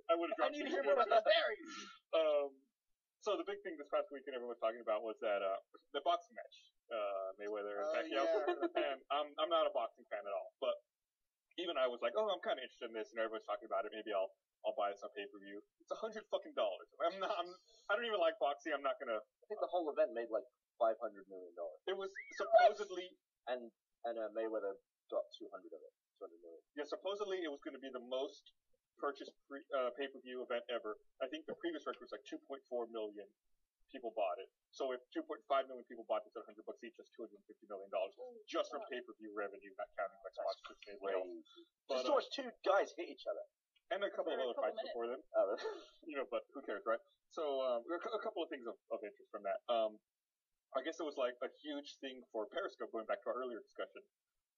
I would have I dropped need to it. hear more about these berries. So the big thing this past weekend everyone was talking about was that the boxing match, Mayweather and Oh, Pacquiao. yeah. And I'm not a boxing fan at all, but even I was like, oh, I'm kind of interested in this, and everyone's talking about it. Maybe I'll buy this on pay-per-view. It's $100 fucking. I don't even like boxing. I'm not gonna. I think the whole event made like $500 million. It was supposedly And Mayweather got 200 of it. 200 million. Yeah, supposedly it was going to be the most purchased pay-per-view event ever. I think the previous record was like 2.4 million people bought it. So if 2.5 million people bought this at $100 each, that's $250 million just from pay-per-view revenue, not counting like spots which made layoffs. Just to watch two guys hit each other. And a couple of For a other couple fights minutes. before then. Oh, But who cares, right? So a couple of things of interest from that. I guess it was like a huge thing for Periscope, going back to our earlier discussion,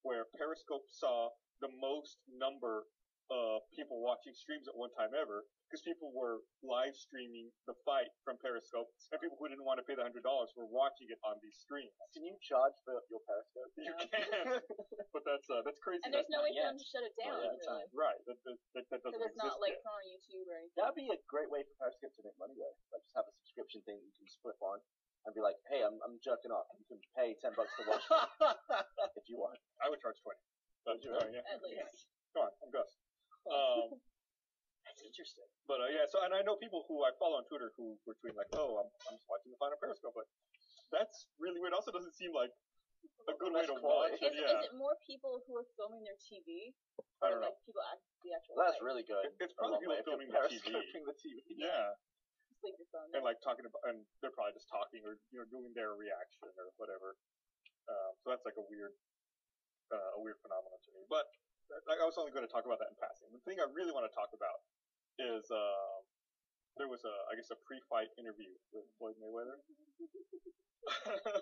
where Periscope saw the most number of people watching streams at one time ever, because people were live streaming the fight from Periscope, and people who didn't want to pay the $100 were watching it on these streams. Can you charge for your Periscope? You can, but that's crazy. And there's no way for yet. them to shut it down, Not yet. really. Right, that doesn't Because it's exist not like yet. it's not on YouTube or anything. That'd be a great way for Periscope to make money though. Like just have a subscription thing you can flip on and be like, hey, I'm jerking off. You can pay $10 to watch it if you want. I would charge 20. But, Would you really? yeah. At least. Come on, I'm Gus. That's interesting. But yeah, so and I know people who I follow on Twitter who were tweeting like, "Oh, I'm just watching the final Periscope." Like, that's really weird. Also, doesn't seem like a good way to watch it. Is Yeah, it more people who are filming their TV? I Or don't know. like people act the actual That's fight? really good. It's A probably long way people if you're filming the TV. periscoping the TV. Yeah, Just leave your phone and there. like talking about, and they're probably just talking or doing their reaction or whatever. So that's like a weird phenomenon to me. But I was only going to talk about that in passing. The thing I really want to talk about is there was I guess a pre-fight interview with Floyd Mayweather.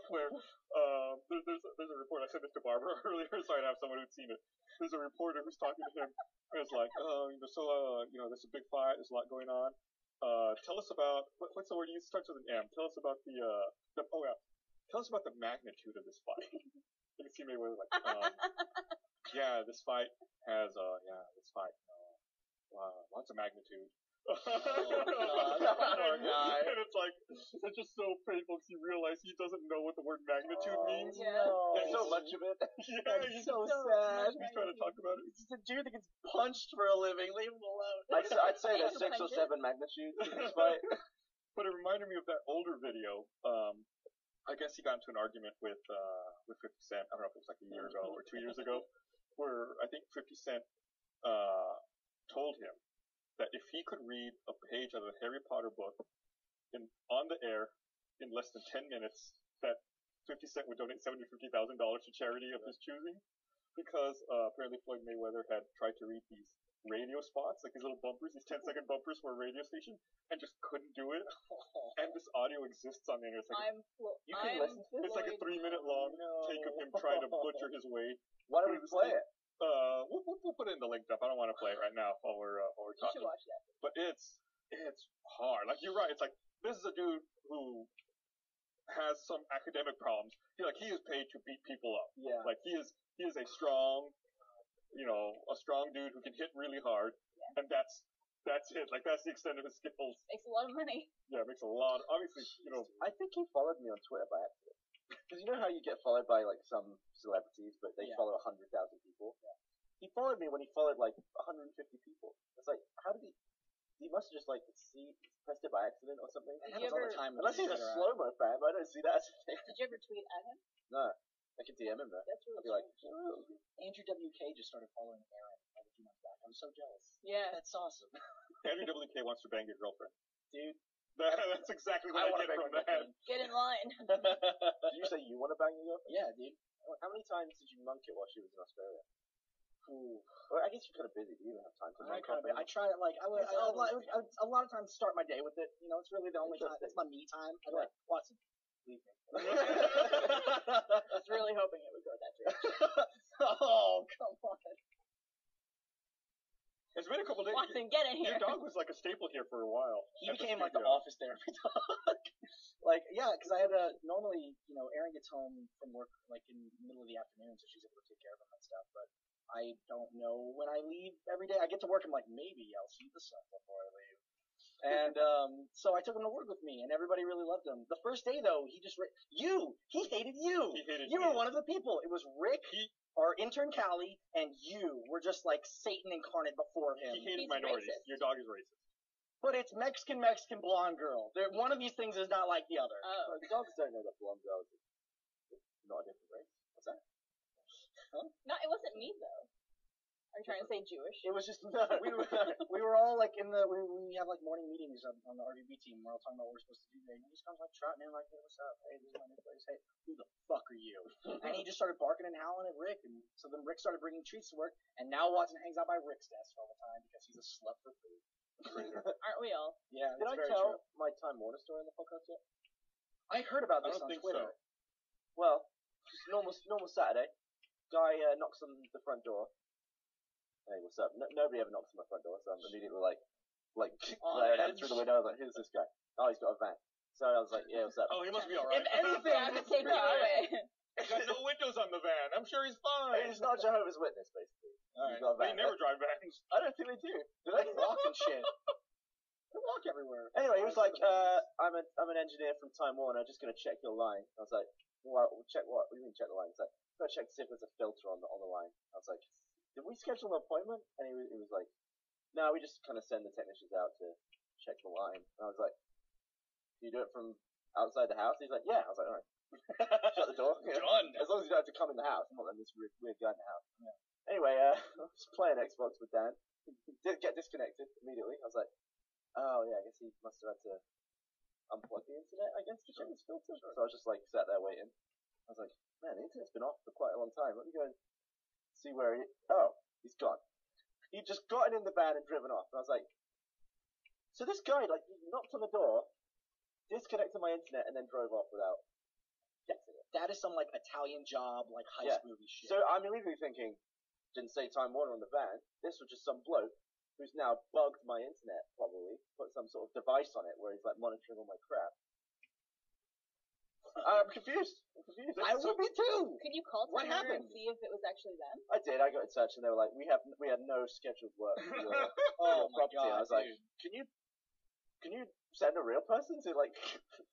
Where there's a report. I said this to Barbara earlier, so I'd have someone who'd seen it. There's a reporter who's talking to him. And it's like, this is a big fight. There's a lot going on. Tell us about what's the word you use? It starts with an M. Tell us about tell us about the magnitude of this fight. You can see Mayweather like, yeah, this fight has lots of magnitude. Poor guy. And it's like, it's just so painful because you realize he doesn't know what the word magnitude means. Yeah. And There's so much of it. Yeah, That's he's so so sad. much trying to talk about it. It's just a dude that gets punched for a living. Leave him alone. I'd say there's Yeah. 6 or 7 magnitudes in this fight. But it reminded me of that older video. I guess he got into an argument with 50 Cent. I don't know if it was like a year ago or 2 years ago, where I think 50 Cent told him that if he could read a page out of a Harry Potter book on the air in less than 10 minutes, that 50 Cent would donate $750,000 to charity of his choosing, because apparently Floyd Mayweather had tried to read these radio spots, like these little bumpers, these 10-second bumpers for a radio station, and just couldn't do it. And this audio exists on the internet. You can listen to this? It's like a 3-minute long take of him trying to butcher his way. Why don't we play it? We'll put it in the link up. I don't want to play it right now while we're You should talking. watch that. But it's hard. Like, you're right. It's like, this is a dude who has some academic problems. He is paid to beat people up. Yeah. Like, he is a strong, a strong dude who can hit really hard, and that's it. Like, that's the extent of his skills. Makes a lot of money. Yeah, it makes a lot. Obviously, I think he followed me on Twitter by accident. Because you know how you get followed by like some celebrities, but they follow 100,000 people? Yeah. He followed me when he followed like 150 people. It's like, how did he must have just like pressed it by accident or something. It Did you happens all ever- the time. Unless he's a slow-mo fan, but I don't see that as a thing. Did you ever tweet at him? No. I can DM him though. That's I'll really be like, Andrew WK just started following Aaron like a few months back. I'm so jealous. Yeah. That's awesome. Andrew WK wants to bang your girlfriend. Dude, That's exactly what I wanna get bang from my that. girlfriend. Get in line. did you say you want to bang your girlfriend? Yeah, dude. How many times did you monk it while she was in Australia? Ooh. Well, I guess you're kind of busy. You don't have time to monk it. I try to like I would a lot of times start my day with it. It's really the only time. It's my me time. I'd like Watson, leave me. I was really hoping it would go that direction. Oh, come on. It's been a couple days. Watson, get in Your here. dog was like a staple here for a while. He at the became like the studio. office therapy dog. Because I had normally, Erin gets home from work like in the middle of the afternoon, so she's able to take care of him and stuff. But I don't know when I leave every day. I get to work, I'm like, maybe I'll see the sun before I leave. And so I took him to work with me, and everybody really loved him. The first day, though, he just he hated you. He hated You me. were one of the people. It was Rick, our intern Callie, and you were just like Satan incarnate before him. He hated He's minorities. racist. Your dog is racist. But it's Mexican blonde girl. One of these things is not like the other. Oh. Dogs don't know that blonde girls are not a different race. What's that? No, it wasn't me though. Are you trying to say Jewish? It was just we were all like we have like morning meetings on the RVB team. We're all talking about what we're supposed to do today. And he just comes like trotting in like, hey, what's up? Hey, this is my new place. Hey, who the fuck are you? And he just started barking and howling at Rick. And so then Rick started bringing treats to work. And now Watson hangs out by Rick's desk all the time because he's a slut for food. Aren't we all? Yeah, Did I that's very tell true. my Time Warner story on the podcast yet? I heard about I this don't on think Twitter. so. Well, just normal Saturday. Guy knocks on the front door. Hey, what's up? Nobody ever knocks on my front door, so I'm immediately like glaring at him through the window. I was like, who's this guy? Oh, he's got a van. So I was like, yeah, what's up? Oh, he must be alright. If anything, Yeah, I'm taking it away. He's got no windows on the van. I'm sure he's fine. He's not Jehovah's Witness, basically. Alright. He's got a They van. never drive vans. I don't think they do. Do they? Walk and shit. They walk everywhere. Anyway, he was like, I'm an engineer from Time Warner, just gonna check your line. I was like, well, check what? What do you mean check the line? He's like, gotta check to see if there's a filter on the line. I was like, did we schedule an appointment? And he was like, no, we just kind of send the technicians out to check the line. And I was like, do you do it from outside the house? He's like, yeah. I was like, alright. Shut the door. Done. As long as you don't have to come in the house. I'm not letting this weird guy in the house. Yeah. Anyway, I was playing Xbox with Dan. Did get disconnected immediately. I was like, oh yeah, I guess he must have had to unplug the internet, I guess, to check his filter. So I was just like sat there waiting. I was like, man, the internet's been off for quite a long time. Let me go and see where he's gone. He'd just gotten in the van and driven off. And I was like, so this guy, like, he knocked on the door, disconnected my internet, and then drove off without getting it. That is some like Italian job, like heist Yeah. movie shit. So I'm immediately thinking, didn't say Time Warner on the van. This was just some bloke who's now bugged my internet, probably, put some sort of device on it where he's like monitoring all my crap. I'm confused. I would be too. Could you call What Time Warner and happened? see if it was actually them? I did. I got in touch and they were like, we had no scheduled work for your, Oh your my property. god, I was like, dude. can you send a real person to like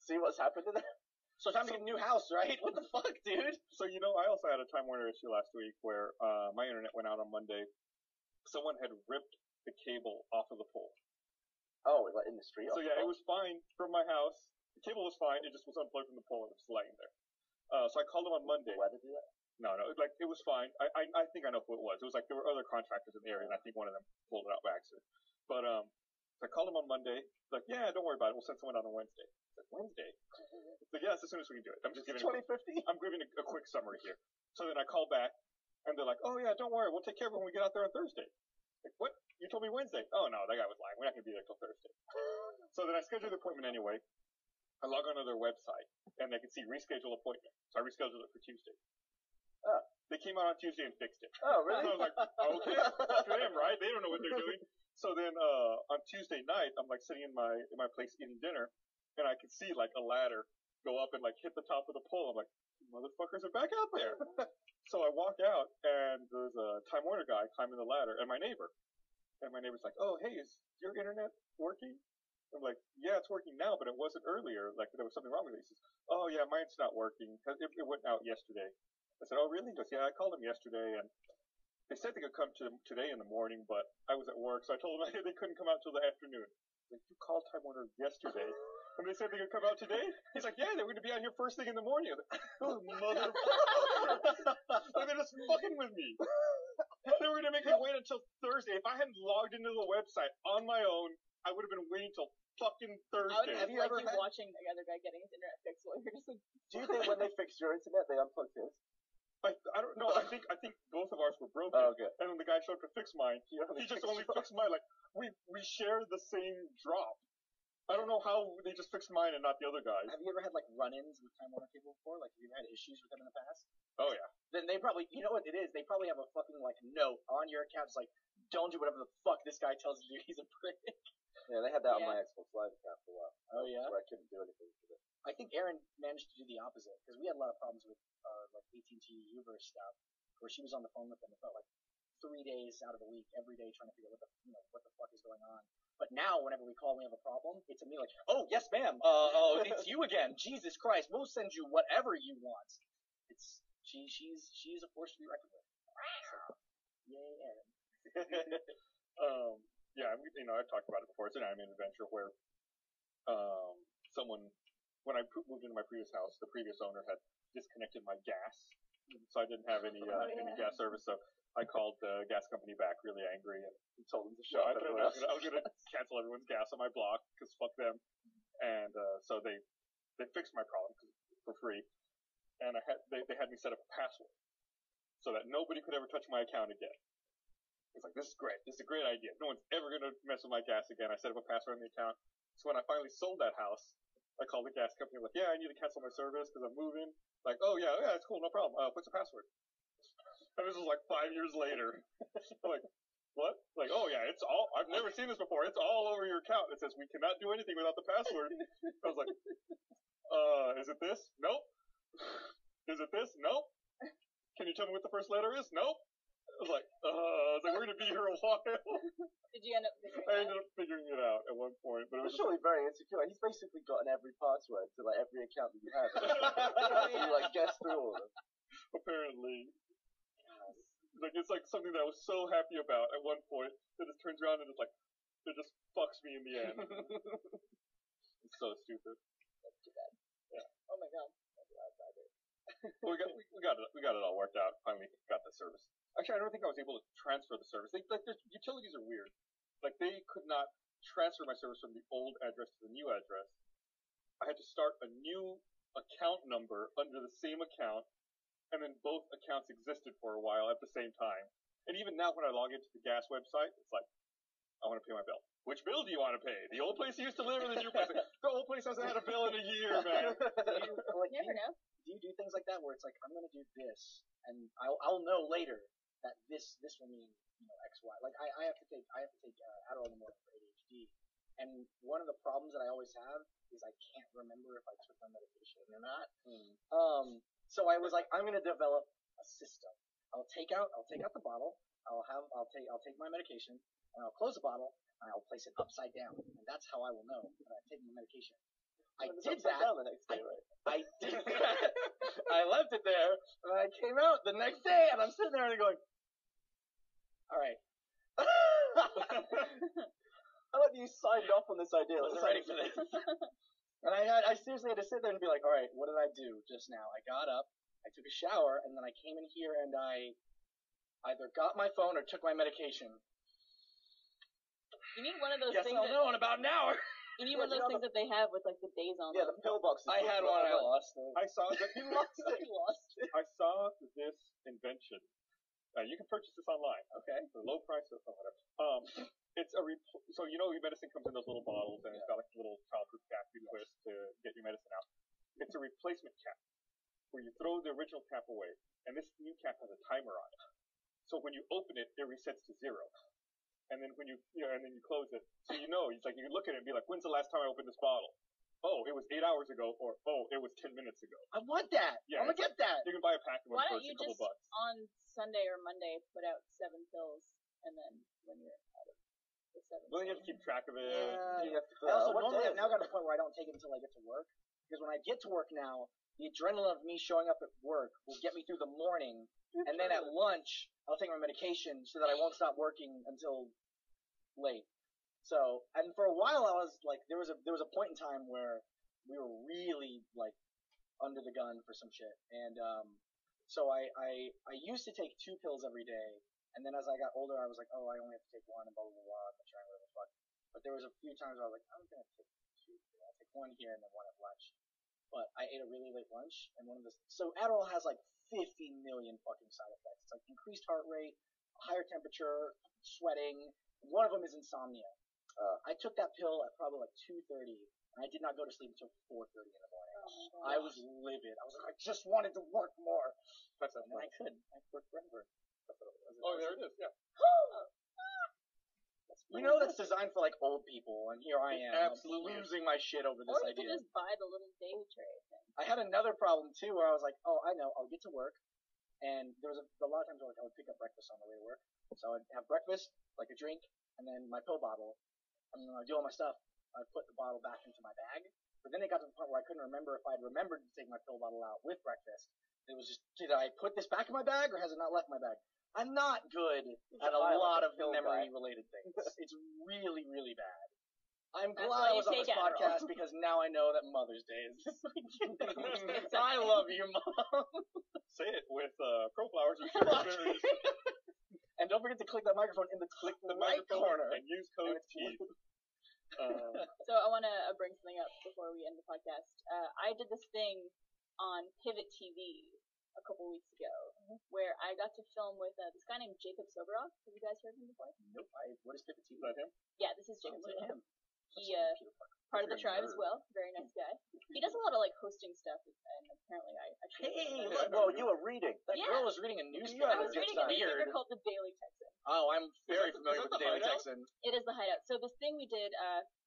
see what's happened in there? So time to get a new house, right? What the fuck, dude? So I also had a Time Warner issue last week where my internet went out on Monday. Someone had ripped the cable off of the pole. Oh, like in the street. So yeah, it was fine from my house. The cable was fine. It just was unplugged from the pole and it was laying there. So I called them on Monday. Why did they do that? No, like it was fine. I think I know who it was. It was like there were other contractors in the area, and I think one of them pulled it out by accident. But so I called them on Monday. Like, yeah, don't worry about it. We'll send someone out on Wednesday. Like, Wednesday? Like, yes, as soon as we can do it. I'm just giving 2050. I'm giving a quick summary here. So then I call back, and they're like, oh yeah, don't worry, we'll take care of it when we get out there on Thursday. Like, what? You told me Wednesday. Oh no, that guy was lying. We're not gonna be there till Thursday. So then I scheduled the appointment anyway. I log onto their website, and they can see reschedule appointment. So I rescheduled it for Tuesday. Oh. They came out on Tuesday and fixed it. Oh, really? I was like, okay, fuck them, right? They don't know what they're doing. So then on Tuesday night, I'm like sitting in my place eating dinner, and I can see like a ladder go up and like hit the top of the pole. I'm like, motherfuckers are back out there. So I walk out, and there's a Time Warner guy climbing the ladder, and my neighbor. And my neighbor's like, oh, hey, is your internet working? I'm like, yeah, it's working now, but it wasn't earlier. Like, there was something wrong with it. He says, oh, yeah, mine's not working. It went out yesterday. I said, oh, really? He goes, yeah, I called them yesterday, and they said they could come to today in the morning, but I was at work, so I told them they couldn't come out till the afternoon. Like, you called Time Warner yesterday, and they said they could come out today? He's like, yeah, they're going to be out here first thing in the morning. I was like, oh, motherfucker. Like, they're just fucking with me. They were going to make me wait until Thursday. If I hadn't logged into the website on my own, I would have been waiting till fucking Thursday. I would have like you watching the other guy getting his internet fixed while you're just like. Do you think when they fixed your internet, they unplugged his? I don't know. I think both of ours were broken. Oh, okay. And when the guy showed up to fix mine, he just only fixed mine. Like we share the same drop. I don't know how they just fixed mine and not the other guys. Have you ever had like run-ins with Time Warner cable before? Like, have you ever had issues with them in the past? Oh yeah. Then they probably, you know what it is? They probably have a fucking like note on your account. It's like, don't do whatever the fuck this guy tells you to do. He's a prick. Yeah, they had that on Yeah. my Xbox Live account for a while. Oh yeah. Where I couldn't do anything with it. I think Erin managed to do the opposite because we had a lot of problems with like AT&T Uber stuff, where she was on the phone with them. It felt like 3 days out of the week, every day, trying to figure out what the fuck is going on. But now, whenever we call and we have a problem, it's me like, oh yes, ma'am. It's you again. Jesus Christ, we'll send you whatever you want. It's she's a force to be reckoned with. So, yay, Erin. Yeah, I've talked about it before. It's an anime adventure where someone, when I moved into my previous house, the previous owner had disconnected my gas, so I didn't have any gas service. So I called the gas company back, really angry, and told them to shut up. I was gonna cancel everyone's gas on my block because fuck them. And so they fixed my problem for free, and they had me set up a password so that nobody could ever touch my account again. It's like, this is great. This is a great idea. No one's ever going to mess with my gas again. I set up a password on the account. So when I finally sold that house, I called the gas company. Like, yeah, I need to cancel my service because I'm moving. Like, oh yeah, it's cool, no problem. What's the password? And this was like 5 years later. I'm like, what? Like, oh yeah, it's all. I've never seen this before. It's all over your account. It says we cannot do anything without the password. I was like, is it this? Nope. Is it this? Nope. Can you tell me what the first letter is? Nope. I was like, we're gonna be here a while. Did you end up figuring I it ended up figuring it out at one point, but it was It's surely very insecure. He's basically gotten every password to like every account that you have. You like guess through all of them. apparently it's like something that I was so happy about at one point that it turns around and it's like it just fucks me in the end. It's so stupid. That's too bad. Yeah. Oh my god. That's loud vibrator. Well, we got it all worked out. Finally got the service. Actually, I don't think I was able to transfer the service. Their utilities are weird. Like they could not transfer my service from the old address to the new address. I had to start a new account number under the same account, and then both accounts existed for a while at the same time. And even now, when I log into the gas website, it's like, I want to pay my bill. Which bill do you want to pay? The old place you used to live or the new place? The old place hasn't had a bill in a year, man. Like, You never know. do you do things like that where it's like, I'm gonna do this, and I'll know later that this will mean X Y. Like I have to take Adderall in the morning for ADHD, And one of the problems that I always have is I can't remember if I took my medication or not. So I was like, I'm gonna develop a system. I'll take out the bottle. I'll take my medication and I'll close the bottle and I'll place it upside down, and that's how I will know that I've taken my medication. I did that. Down the next day, right? I did that. I left it there, and I came out the next day, and I'm sitting there and going, all right. I like you signed off on this idea. I wasn't ready for this. And I seriously had to sit there and be like, all right, what did I do just now? I got up, I took a shower, and then I came in here and I either got my phone or took my medication. You need one of those Yes, things. I'll know in about an hour. You need one of those things that they have with like the days on Yeah, them. the pill boxes. I had one, I lost it. I saw that You lost it. You lost it. I saw this invention. You can purchase this online. Okay. For low price or whatever. It's a so you know your medicine comes in those little bottles and it's got like a little childproof cap you twist to get your medicine out. It's a replacement cap where you throw the original cap away, and this new cap has a timer on it. So when you open it, it resets to 0. And then when and then you close it, so it's like you can look at it and be like, when's the last time I opened this bottle? Oh, it was 8 hours ago, or oh, it was 10 minutes ago. I want that. Yeah, I'm gonna get that. You can buy a pack of them Why for don't you a couple just bucks. on Sunday or Monday put out 7 pills, and then when you're out of the 7, Well, you have to keep track of it. Yeah. You have to I also what normally day I've now got to the point where I don't take it until I get to work, because when I get to work now, the adrenaline of me showing up at work will get me through the morning, and then at lunch I'll take my medication so that I won't stop working until late. So, and for a while I was like, there was a point in time where we were really like under the gun for some shit, and so I used to take 2 pills every day, and then as I got older I was like, oh, I only have to take 1 and blah blah blah, I'm trying whatever the fuck. But there was a few times where I was like, I'm gonna take 2. I'll take 1 here and then 1 at lunch. But I ate a really late lunch, and so Adderall has like 50 million fucking side effects. It's like increased heart rate, higher temperature, sweating. One of them is insomnia. I took that pill at probably like 2:30, and I did not go to sleep until 4:30 in the morning. Oh, I was livid. I was like, I just wanted to work more. That's And then I could. I worked forever. Oh, there it is. Yeah. You know that's designed for like old people, and here I am. Absolutely I'm losing my shit over this Or you idea. could just buy the little day tray thing. I had another problem too, where I was like, oh, I know, I'll get to work, and there was a lot of times where like I would pick up breakfast on the way to work, so I'd have breakfast, like a drink, and then my pill bottle, and then I'd do all my stuff. I'd put the bottle back into my bag, but then it got to the point where I couldn't remember if I'd remembered to take my pill bottle out with breakfast. It was just, did I put this back in my bag, or has it not left my bag? I'm not good at a lot of memory-related things. It's really, really bad. I'm That's glad why I you was on this take Adderall. podcast because now I know that Mother's Day is this weekend. I love you, Mom. Say it with crowflowers or sugarberries. And don't forget to click that microphone in the Click the right microphone corner. and use code TEEF. So I want to bring something up before we end the podcast. I did this thing on Pivot TV a couple weeks ago, where I got to film with this guy named Jacob Soberoff. Have you guys heard of him before? Nope. What is 15? Is that him? Yeah, this is Jacob Look at Soberoff. him. He part of the tribe as well. Very nice guy. He does a lot of like hosting stuff, and apparently I should. Hey, look, well, you were reading. That Yeah. girl was reading a newspaper. I was It's reading a newspaper weird. called The Daily Texan. Oh, I'm very familiar is with that the Daily the Hideout? Texan. It is the Hideout. So this thing we did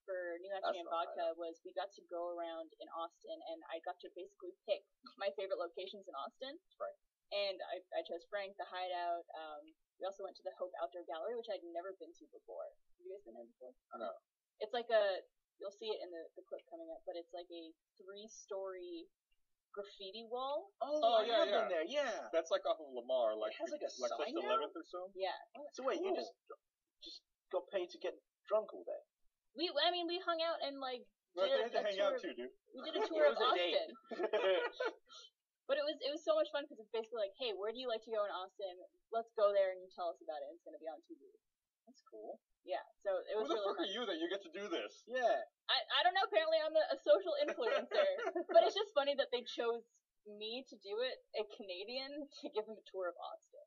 for New Amsterdam not Vodka was we got to go around in Austin, and I got to basically pick my favorite locations in Austin. Right. And I chose Frank, the Hideout. We also went to the Hope Outdoor Gallery, which I'd never been to before. Have you guys been there before? No. It's like you'll see it in the clip coming up, but it's like a 3-story graffiti wall. Oh, I yeah, have been there. Yeah. That's like off of Lamar, like It has like a close sign to now? 11th or so. Yeah. So wait, you Cool. just got paid to get drunk all day? We hung out and like No, did they had to a hang tour out of- too, dude. We did a tour of It was a date. Austin. But it was so much fun because it's basically like, hey, where do you like to go in Austin? Let's go there and you tell us about it. And it's going to be on TV. That's cool. Yeah, so it Who was the really fuck fun. are you that you get to do this? Yeah. I don't know. Apparently, I'm a social influencer. But it's just funny that they chose me to do it, a Canadian, to give them a tour of Austin.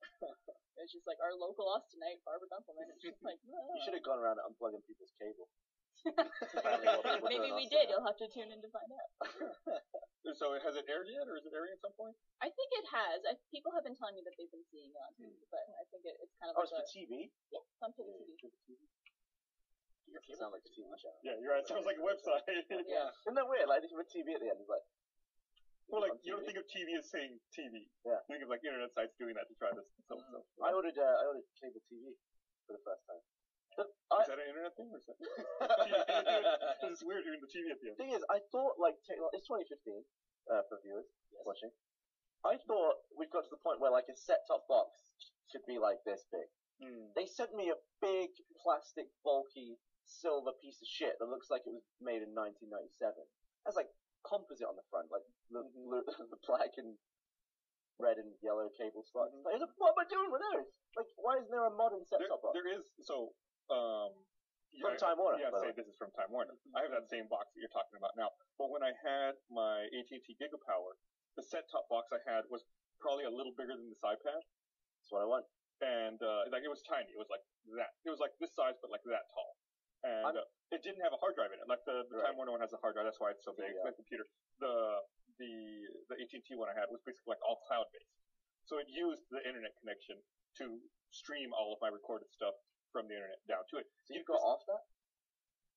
It's just like our local Austinite, Barbara Dunkelman. It's just like, You should have gone around unplugging people's cable. maybe we did. You'll have to tune in to find out. So has it aired yet, or is it airing at some point? I think it has. People have been telling me that they've been seeing it on TV, but I think it's kind of Oh, like it's for TV? yeah, it's on Pivot TV. Sound like a TV channel. Yeah, you're right. It sounds like a website. Yeah. Isn't that weird? Like, with TV at the end, it's like. Well, like on you don't TV? think of TV as saying TV. Yeah. You think of like internet sites doing that to try this and so and so. I ordered cable TV for the first time. Is that an internet thing or is that? It's weird hearing the TV at the end. Thing is, I thought like it's 2015 for viewers watching. I thought we've got to the point where like a set-top box should be like this big. They sent me a big plastic bulky silver piece of shit that looks like it was made in 1997. That's like composite on the front, like the black and red and yellow cable slots. Like, what am I doing with those? Like, why isn't there a modern set-top box? There is so. From Time Warner. Yeah, say this is from Time Warner. I have that same box that you're talking about now. But when I had my AT&T Gigapower, the set-top box I had was probably a little bigger than this iPad. That's what I want. And like it was tiny. It was like that. It was like this size, but like that tall. And it didn't have a hard drive in it. Like the Time Warner one has a hard drive. That's why it's so big. It's like a computer. The AT&T one I had was basically like all cloud-based. So it used the internet connection to stream all of my recorded stuff from the internet down to it. So you got off that?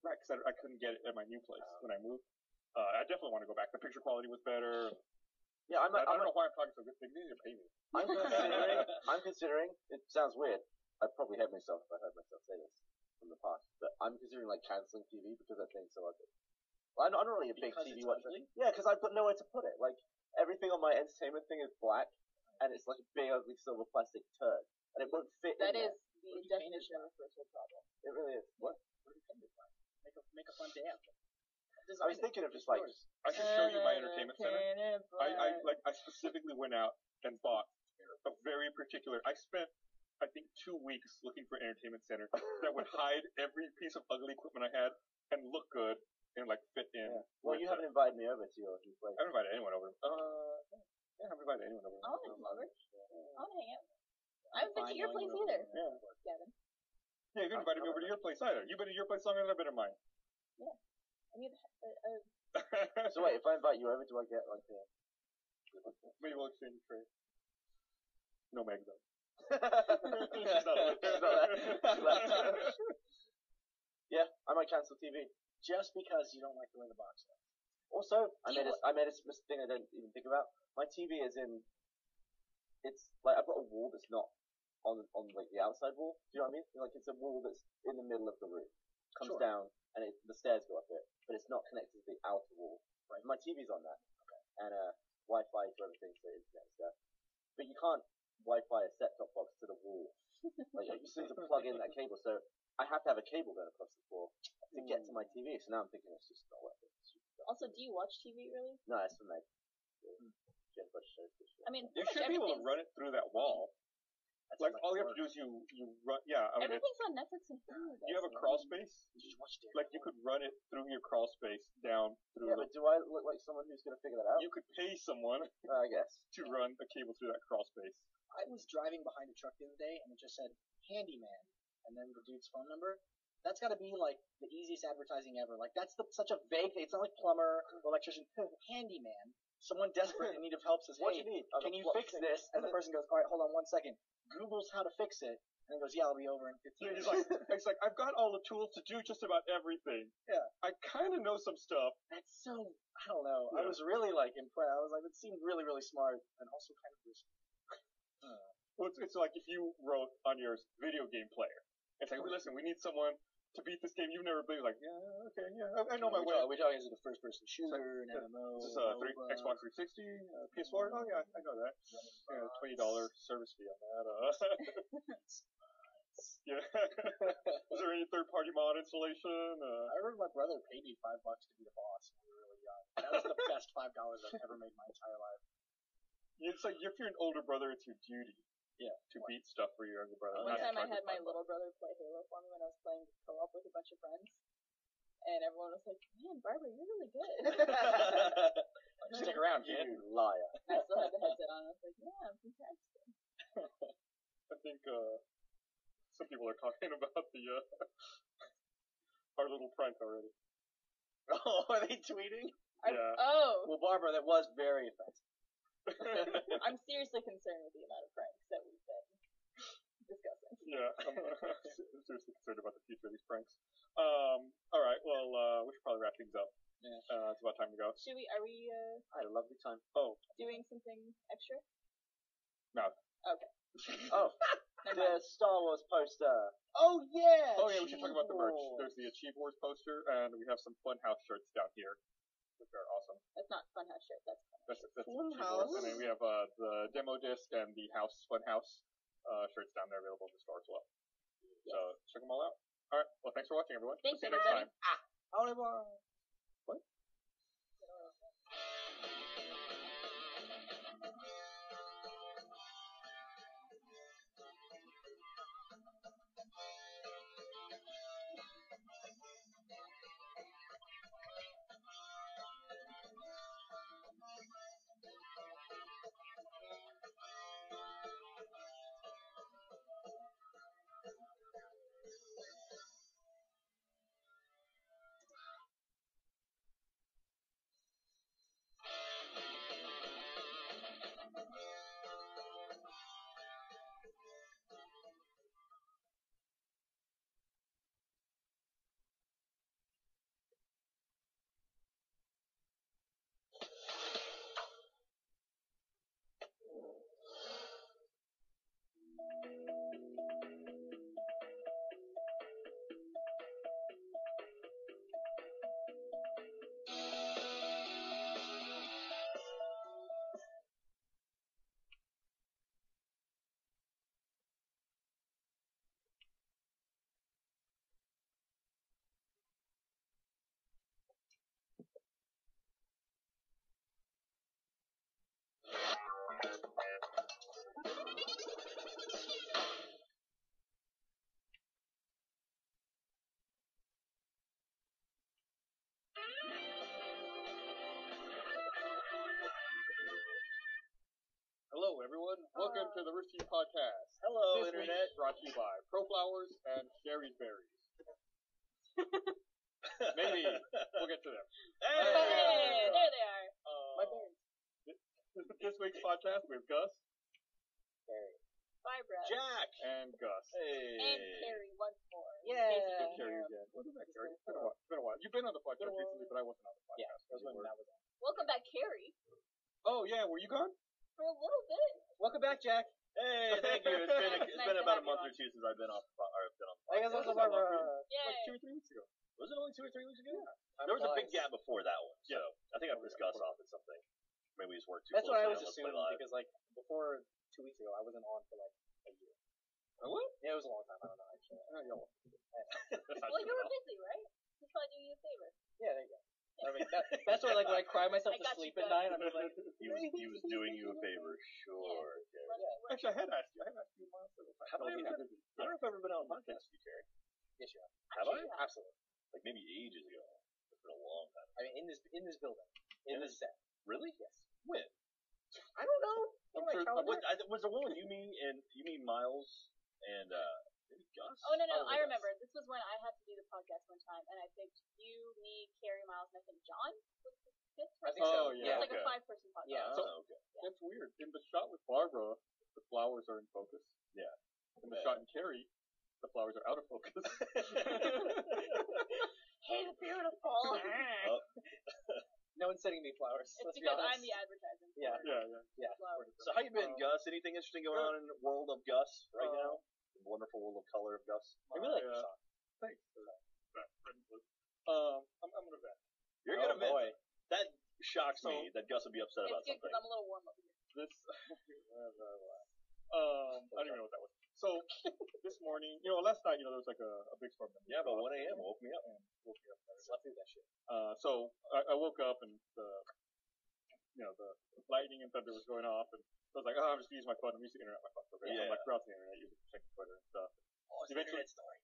Right, because I couldn't get it at my new place when I moved. I definitely want to go back. The picture quality was better. Yeah, I don't know why I'm talking so good. They need to pay me. I'm considering. It sounds weird. I'd probably hate myself if I heard myself say this from the past, but I'm considering like canceling TV because that thing's so ugly. Well, I'm not really a big TV watcher. Yeah, because I've got nowhere to put it. Like everything on my entertainment thing is black, and it's like a big ugly silver plastic turd, and it won't fit. That in is there. the definition of a first world problem. It really is. What? Where do you paint it from? Make a fun dance. I was thinking of just like. I should show you my entertainment center. I specifically went out and bought a very particular. I spent I think 2 weeks looking for an entertainment center that would hide every piece of ugly equipment I had and look good and like fit in. Yeah. Well, you haven't invited me over to your place. I haven't invited anyone over. Yeah, I haven't invited anyone over. I want to come over. I want to hang out. I haven't been to your place either. Yeah. Gavin. Yeah, you haven't invited me over to your place either. You've been to your place longer than I've been to mine. Yeah. I need So wait, if I invite you over, do I get like a... Maybe we'll exchange a trade. No Meg though. She's not there. Yeah, I might cancel TV. Just because you don't like the way the box looks. Also, I made a thing I don't even think about. My TV is in. It's like I've got a wall that's not on like the outside wall. Do you know what I mean? Like it's a wall that's in the middle of the room, comes down, and the stairs go up it, but it's not connected to the outer wall. Right. My TV's on that, and Wi-Fi for everything, so internet stuff. But you can't Wi-Fi a set-top box to the wall. Like you still need to plug in that cable, so I have to have a cable going across the floor to get to my TV. So now I'm thinking it's just not worth it. Also, do you watch TV really? No, it's for Meg. She has a bunch of shows this year. I mean, You should be able to run it through that wall. Like all you have to do is you run. Yeah, I mean, everything's on Netflix and Hulu. you have a crawl space. You just watched it. Like you could run it through your crawl space down through. Yeah, but do I look like someone who's going to figure that out? You could pay someone I guess. to run a cable through that crawl space. I was driving behind a truck the other day, and it just said handyman, and then the dude's phone number. That's got to be like the easiest advertising ever. Like that's such a vague thing. It's not like plumber or electrician. Handyman. Someone desperate in need of help says, What "Hey, do you need? can you fix this?" And the person goes, "All right, hold on 1 second." Googles how to fix it, and then goes, "Yeah, I'll be over in 15 minutes." It's like I've got all the tools to do just about everything. Yeah. I kind of know some stuff. That's so. I don't know. Yeah. I was really like impressed. I was like, it seemed really, really smart, and also kind of risky. Well, it's like if you wrote on your video game player. It's like, listen, we need someone to beat this game you've never played. Like, yeah, okay, yeah, I know my way. We're talking, is it a first-person shooter, an MMO? Is this Xbox 360, PS4? Oh yeah, I know that. Yeah, $20 service fee on that. Yeah. Is there any third-party mod installation? I remember my brother paid me $5 to be the boss when we were really young. That was the best $5 I've ever made in my entire life. It's like if you're an older brother, it's your duty. Yeah. To beat stuff for your younger brother. One time I had my little brother play Halo for me when I was playing co-op with a bunch of friends. And everyone was like, "Man, Barbara, you're really good." Stick around, kid. You liar. I still had the headset on. I was like, "Yeah, I'm from Texas." I think some people are talking about the our little prank already. Oh, are they tweeting? Yeah. Oh. Well, Barbara, that was very offensive. I'm seriously concerned with the amount of pranks that we've been discussing. Yeah, I'm seriously concerned concerned about the future of these pranks. All right. Well, we should probably wrap things up. Yeah. It's about time to go. Are we I had a lovely time. Oh, doing something extra? no. Okay. Oh, Never the mind. Star Wars poster. Oh yeah. Oh yeah, we should talk about the merch. Cheetos. There's the Achieve Wars poster, and we have some Funhouse shirts down here, which are awesome. That's not Funhouse shirt. That's That's Achieve Funhouse. Wars, and then we have the demo disc and the House Funhouse shirts down there available in the store as well. yes. So check them all out. All right. Well, thanks for watching, everyone. Thanks, See you next everybody. time. Au revoir. Hello, everyone. Welcome to the Rooster Teeth Podcast. Hello, This Internet. week brought to you by Pro Flowers and Sherry's Berries. Maybe we'll get to them. Hey, there they are. My berries. This week's podcast we have Gus Bye, Brett. Jack. and Gus. Hey. And Carrie once more. Yeah. Good Carrie again. Welcome back, Carrie. It's been a while. It's been a while. You've been on the podcast recently, but I wasn't on the podcast. Yeah, that was when that was on. Welcome back, Carrie. Oh yeah, were you gone? For a little bit. Welcome back, Jack. Hey, thank you. It's been Nice to about have a month you or two since I've been off. I've been on. The I guess podcast. that's Barbara. Yay. Like 2 or 3 weeks ago. Was it only 2 or 3 weeks ago? Yeah. There was a big gap before that one, so Yeah. I think I pissed Gus off at something. Maybe we just worked too That's what I closely was on Let's Play assuming Live. because like before 2 weeks ago I wasn't on for like a year. Oh, what? Yeah, it was a long time. I don't know actually. Y'all. Well, you were busy, right? He's probably doing you a favor. Yeah, there you go. I mean that's why like when I cry myself I to got sleep you, at bud. night, I'm just like He was doing you a favor, sure. Gary. Actually, I had asked you once. Have I ever? I don't know if I've ever been on a podcast with you, Terry. yes you are. Have I? Yeah. Absolutely. Like maybe ages ago. It's been a long time. I mean in this building. In this set. Really? Yes. When? I don't know. I'm My sure- calendar. Was the one with you mean Miles and maybe Gus? Oh, no, Probably I Gus. remember. This was when I had to do the podcast one time, and I picked you, me, Carrie, Miles, and I think John was the fifth person. I think so. Oh, It yeah. was like Okay. a 5-person podcast. Yeah. Oh, okay. That's weird. In the shot with Barbara, the flowers are in focus. Yeah. In the Yeah. shot in Carrie, the flowers are out of focus. Hey, it's beautiful. No one's sending me flowers. It's Let's be because honest. I'm the advertising Yeah. yeah. flowers. So how you been, Gus? Anything interesting going on in the world of Gus right Uh, now? The wonderful world of color of Gus. I really like the My, song. Thanks for that. I'm gonna vent. You're Oh, gonna boy. That shocks So- me that Gus would be upset about It's good something. because I'm a little warm over here. This. I don't even know what that was. So this morning, last night, there was like a big storm. that Yeah, moved but off 1 a.m. woke me up. and woke me up and everything. Slept through that shit. So I woke up and the lightning and thunder was going off, and I was like, I'm just gonna use my phone. I'm using the internet on my phone. So Yeah. I'm like browsing the internet, using checking Twitter and stuff. Oh, it's Eventually- an internet story.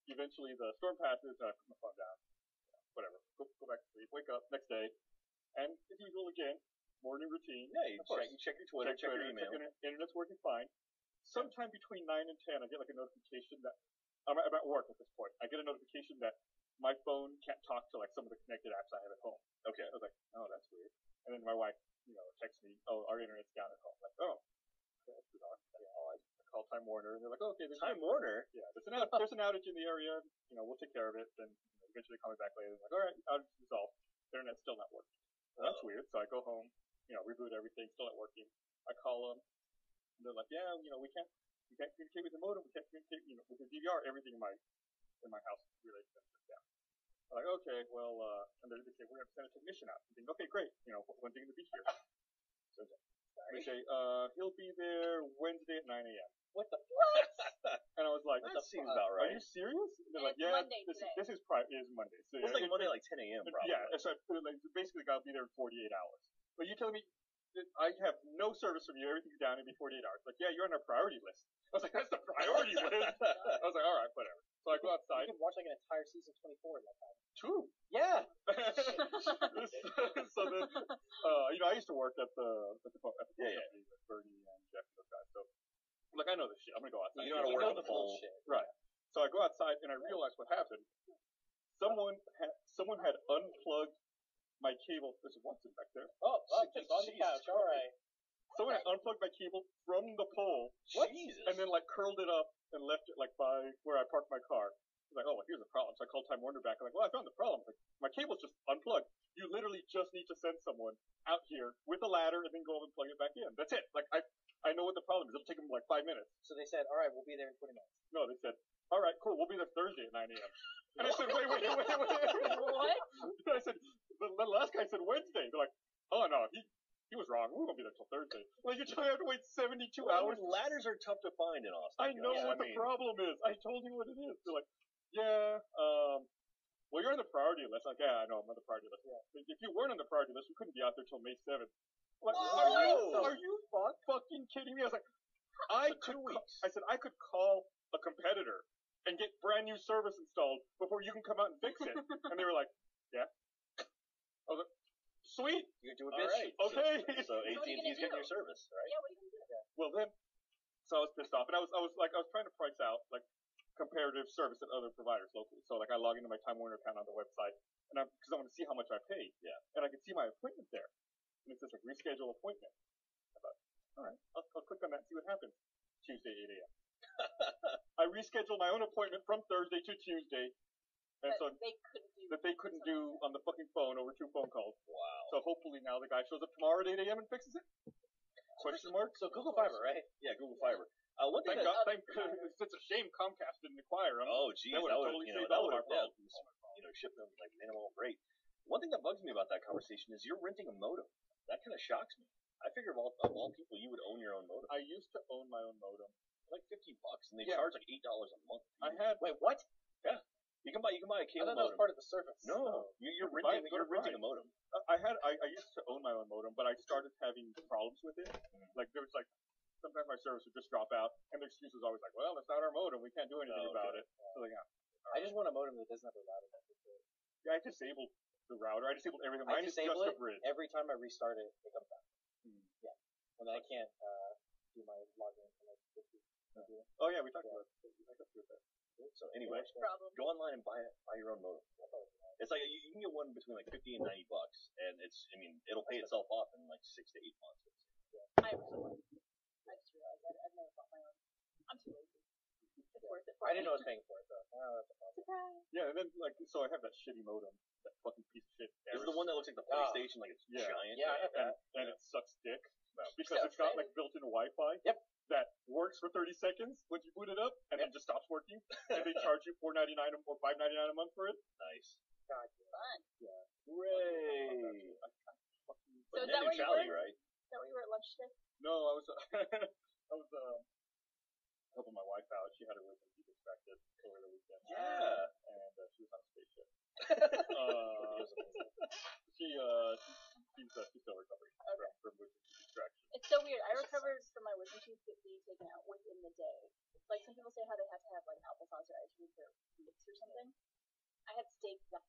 Eventually, the storm passes, and I put my phone down. Whatever. Go back to sleep. Wake up next day, and as usual again, morning routine. Yeah, you Of course. check your Twitter, check your email. Internet's working fine. Sometime between 9 and 10, I get like a notification that I'm at work at this point. I get a notification that my phone can't talk to like some of the connected apps I have at home. Okay. I was like, oh, that's weird. And then my wife, texts me, oh, our internet's down at home. I'm like, oh, okay, that's bizarre. I call Time Warner, and they're like, okay, Time Warner. Yeah, there's an outage in the area. We'll take care of it. Then eventually they call me back later. They're like, all right, outage is resolved. Internet's still not working. That's weird. So I go home, reboot everything, still not working. I call them. And they're like, yeah, we can't communicate with the modem. We can't communicate, with the DVR. Everything in my house related to them shut down. I'm like, okay, well, and they say we're gonna send a technician out. I'm thinking, okay, great. When's he gonna be here? So they say, he'll be there Wednesday at 9 a.m. What the? And I was like, that seems about right. Are you serious? And they're like, it's yeah, Monday this today. is Monday. So, It's like Monday, like 10 a.m. probably. Yeah, so basically I'll be there in 48 hours. But you're telling me that I have no service from you, everything's down in 48 hours. Like, yeah, you're on our priority list. I was like, that's the priority list. I was like, all right, whatever. So I go outside. You could watch like an entire season 24 in that time. 2. Yeah. So then, I used to work at the company with Bernie and Jeff and those guys. So, like, I know this shit. I'm gonna go outside. You know how to work on the phone. Right. So I go outside and I realize what happened. Someone had unplugged my cable. There's a Watson back there. Oh, just on the couch. All right. Someone had unplugged my cable from the pole. Jesus. And then like curled it up and left it like by where I parked my car. I was like, oh, well, here's a problem. So I called Time Warner back. I'm like, well, I found the problem. Like, my cable's just unplugged. You literally just need to send someone out here with a ladder and then go up and plug it back in. That's it. Like, I know what the problem is. It'll take them like 5 minutes. So they said, all right, we'll be there in 20 minutes. No, they said, all right, cool. We'll be there Thursday at 9 a.m. And I said, wait. What? I said, the last guy said Wednesday. They're like, oh, no, he was wrong. We won't be there till Thursday. Like, you tell me I have to wait 72 hours? Ladders are tough to find in Austin. I know what the problem is. I told you what it is. They're like, yeah, well, you're on the priority list. Like, yeah, I know I'm on the priority list. Yeah. If you weren't on the priority list, we couldn't be out there till May 7th. Like, are you fucking kidding me? I was like, I said I could call a competitor and get brand new service installed before you can come out and fix it. And they were like, yeah. I was like, sweet. You can do it, bitch. Right. Okay. So AT&T's getting your service, right? Yeah, what are you gonna do? Well then, so I was pissed off, and I was trying to price out like comparative service at other providers locally. So like I log into my Time Warner account on the website, and because I want to see how much I paid. Yeah. And I can see my appointment there, and it says like reschedule appointment. I thought, all right, I'll click on that and see what happens. Tuesday 8 a.m. I rescheduled my own appointment from Thursday to Tuesday, and so They couldn't do on the fucking phone over 2 phone calls. Wow. So hopefully now the guy shows up tomorrow at 8 a.m. and fixes it. Question mark? So Google Fiber, right? Yeah, Google Fiber. One thing Thank God. It's a shame Comcast didn't acquire them. Oh, geez, that would have totally saved all of our problems. Ship them like minimal rate. One thing that bugs me about that conversation is you're renting a modem. That kind of shocks me. I figure of all people, you would own your own modem. I used to own my own modem. Like $50, and they charge like $8 a month. Wait, what? Yeah. You can buy a cable I thought that was modem. part of the service. No, you're renting a modem. I used to own my own modem, but I started having problems with it. Like there was like sometimes my service would just drop out, and the excuse was always like, "Well, it's not our modem. We can't do anything about it." So like, I just want a modem that doesn't have a router. Yeah, I disabled the router. I disabled everything. I Mine is disable just it a bridge. every time I restart it. It comes back. Yeah, and then I can't do my login for like 50. Oh yeah, we talked about it. So anyway, go online and buy your own modem. It's like you can get one between like $50 and $90, and it'll pay itself off in like 6 to 8 months. I just realized I've never bought my own. I'm too lazy. It's worth it. I didn't know I was paying for it though. Oh, that's a problem. Surprise. Yeah, and then like so I have that shitty modem, that fucking piece of shit. This is the one that looks like the PlayStation, like it's giant. Yeah, I have that. And it sucks dick because it's got like built-in Wi-Fi. Yep. That works for 30 seconds once you boot it up, and then just stops working, and they charge you $4.99 or $5.99 a month for it. Nice. God, fun. Yeah. Hooray! So is that where you were? Right? Is that where you were at lunch today? No, I was helping my wife out. She had her wisdom teeth extracted over the weekend. Yeah. And she was on a spaceship. She's still recovering from wisdom teeth extraction. It's so weird. I recovered from my wisdom tooth being taken out within the day. Like some people say how they have to have like applesauce or ice cream for weeks or something. I had steak that.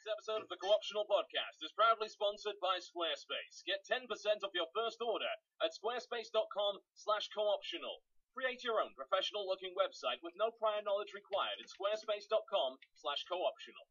This episode of the Co-optional Podcast is proudly sponsored by Squarespace. Get 10% off your first order at squarespace.com/cooptional. Create your own professional-looking website with no prior knowledge required at squarespace.com/cooptional.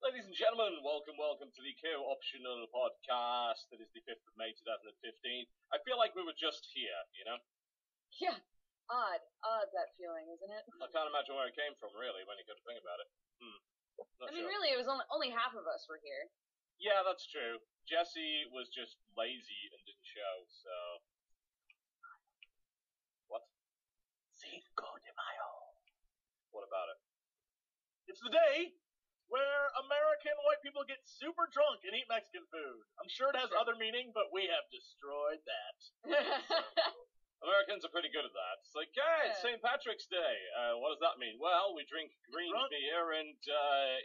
Ladies and gentlemen, welcome to the Co-optional Podcast. It is the 5th of May 2015. I feel like we were just here, you know? Yeah. Odd that feeling, isn't it? I can't imagine where it came from, really, when you come to think about it. Not I mean, sure. really, it was only half of us were here. Yeah, that's true. Jesse was just lazy and didn't show, so... What? Cinco de Mayo. What about it? It's the day where American white people get super drunk and eat Mexican food. I'm sure it has other meaning, but we have destroyed that. Americans are pretty good at that. It's like, hey, it's Yeah. St. Patrick's Day. What does that mean? Well, we drink green Drunk. beer and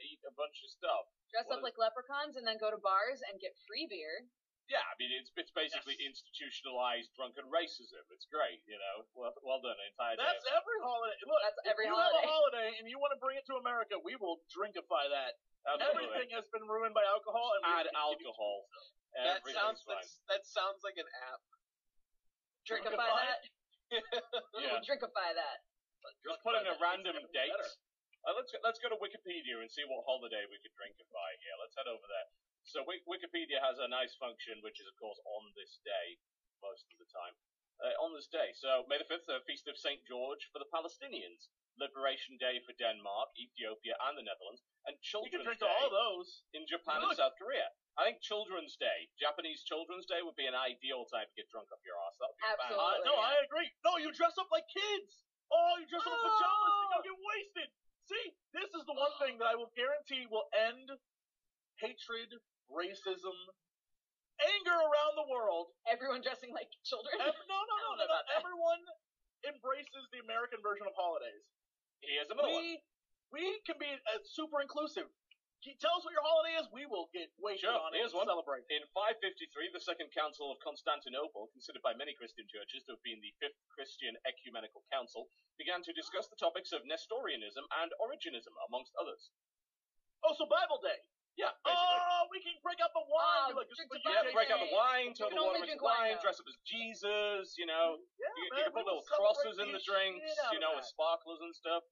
eat a bunch of stuff. Dress What up like leprechauns and then go to bars and get free beer. Yeah, I mean, it's basically institutionalized drunken racism. It's great, you know. Well done, an entire day. That's every holiday. Look, That's if every you holiday. have a holiday and you want to bring it to America, we will drinkify that. Absolutely. Everything has been ruined by alcohol, and we Add will continue to alcohol. do so. Everything's fine. That sounds like an app. Drinkify Drinkify? that. We will drinkify that. Just put in a That random makes it date. better. Let's go to Wikipedia and see what holiday we could drinkify here. Let's head over there. So Wikipedia has a nice function, which is of course on this day, most of the time. On this day, so May the 5th, the Feast of St. George for the Palestinians, Liberation Day for Denmark, Ethiopia, and the Netherlands, and You can Children's drink Day all those. in Japan Look. and South Korea. I think Children's Day, Japanese Children's Day, would be an ideal time to get drunk off your ass. That would be Absolutely. fun. No, I agree. No, you dress up like kids. Oh, you dress up in pajamas and you go get wasted. See, this is the one thing that I will guarantee will end hatred, racism, anger around the world. Everyone dressing like children. No. know about that. Everyone embraces the American version of holidays. Here's another one. We can be super inclusive. Tell us what your holiday is. We will get wasted Sure, on it here's and one. celebrate. In 553, the Second Council of Constantinople, considered by many Christian churches to have been the Fifth Christian Ecumenical Council, began to discuss the topics of Nestorianism and Origenism, amongst others. Oh, so Bible Day. Yeah, basically. Oh, we can break out the wine. Oh, Like, just drink for the you, Yeah, Bible break out Day. the wine, You turn can the water only into drink wine, wine, though. dress up as Jesus, you know. Yeah, You man, can put we will little crosses celebrate in the the drinks, shit out you of know, with that. sparklers and stuff.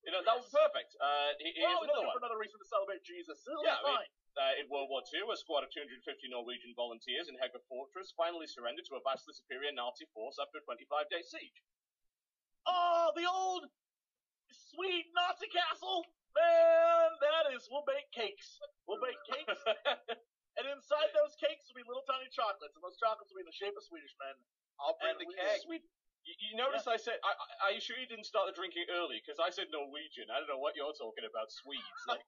You know, that would be perfect. Here's We're always another looking one. for another reason to celebrate Jesus. It'll Yeah, be fine. In World War II, a squad of 250 Norwegian volunteers in Hege Fortress finally surrendered to a vastly superior Nazi force after a 25-day siege. Oh, the old sweet Nazi castle. Man, that is, we'll bake cakes. We'll bake cakes, and inside those cakes will be little tiny chocolates, and those chocolates will be in the shape of Swedish men. I'll bring And the we keg. will sweet. You notice I said, are you sure you didn't start the drinking early? Because I said Norwegian. I don't know what you're talking about, Swedes. Like,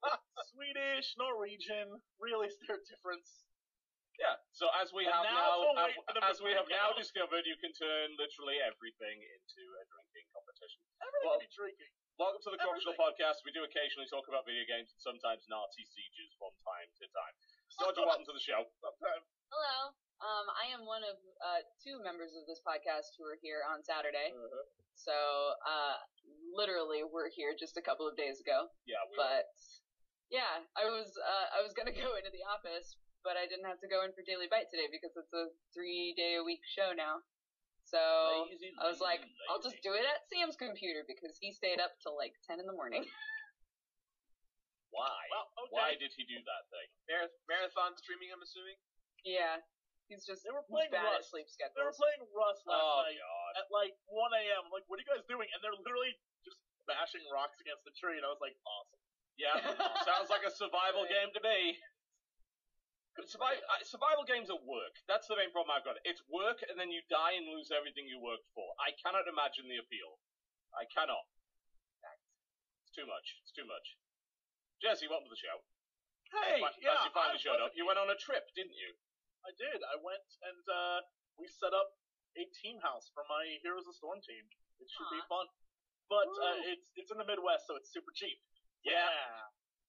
Swedish, Norwegian, really is there a difference? yeah. So as we And have now now, to wait for them to as we have break now out. discovered, you can turn literally everything into a drinking competition. Everything Well, can be drinking. Welcome to the Everything. Corruptional Podcast. We do occasionally talk about video games and sometimes Nazi sieges from time to time. Georgia, welcome to the show. Sometimes. Hello. I am one of two members of this podcast who are here on Saturday. So, literally, we're here just a couple of days ago. Yeah, we But yeah, I was gonna go into the office, but I didn't have to go in for Daily Bite today because it's a 3-day-a-week show now. So Lazy, I was like, lazy, I'll just lazy. do it at Sam's computer because he stayed up till like 10 in the morning. Why? Well, okay. Why did he do that thing? Marathon streaming, I'm assuming? Yeah, he's just They were playing bad at Rust. sleep They were schedules. playing Rust last Oh night God. at like 1 a.m. I'm like, what are you guys doing? And they're literally just bashing rocks against the tree, and I was like, awesome. Yeah, sounds like a survival game to me. Survival games are work. That's the main problem I've got. It's work, and then you die and lose everything you worked for. I cannot imagine the appeal. I cannot. It's too much. It's too much. Jesse, welcome to the show. Hey, As you finally showed up, you went on a trip, didn't you? I did. I went and we set up a team house for my Heroes of Storm team. It should be fun. But it's in the Midwest, so it's super cheap. Yeah.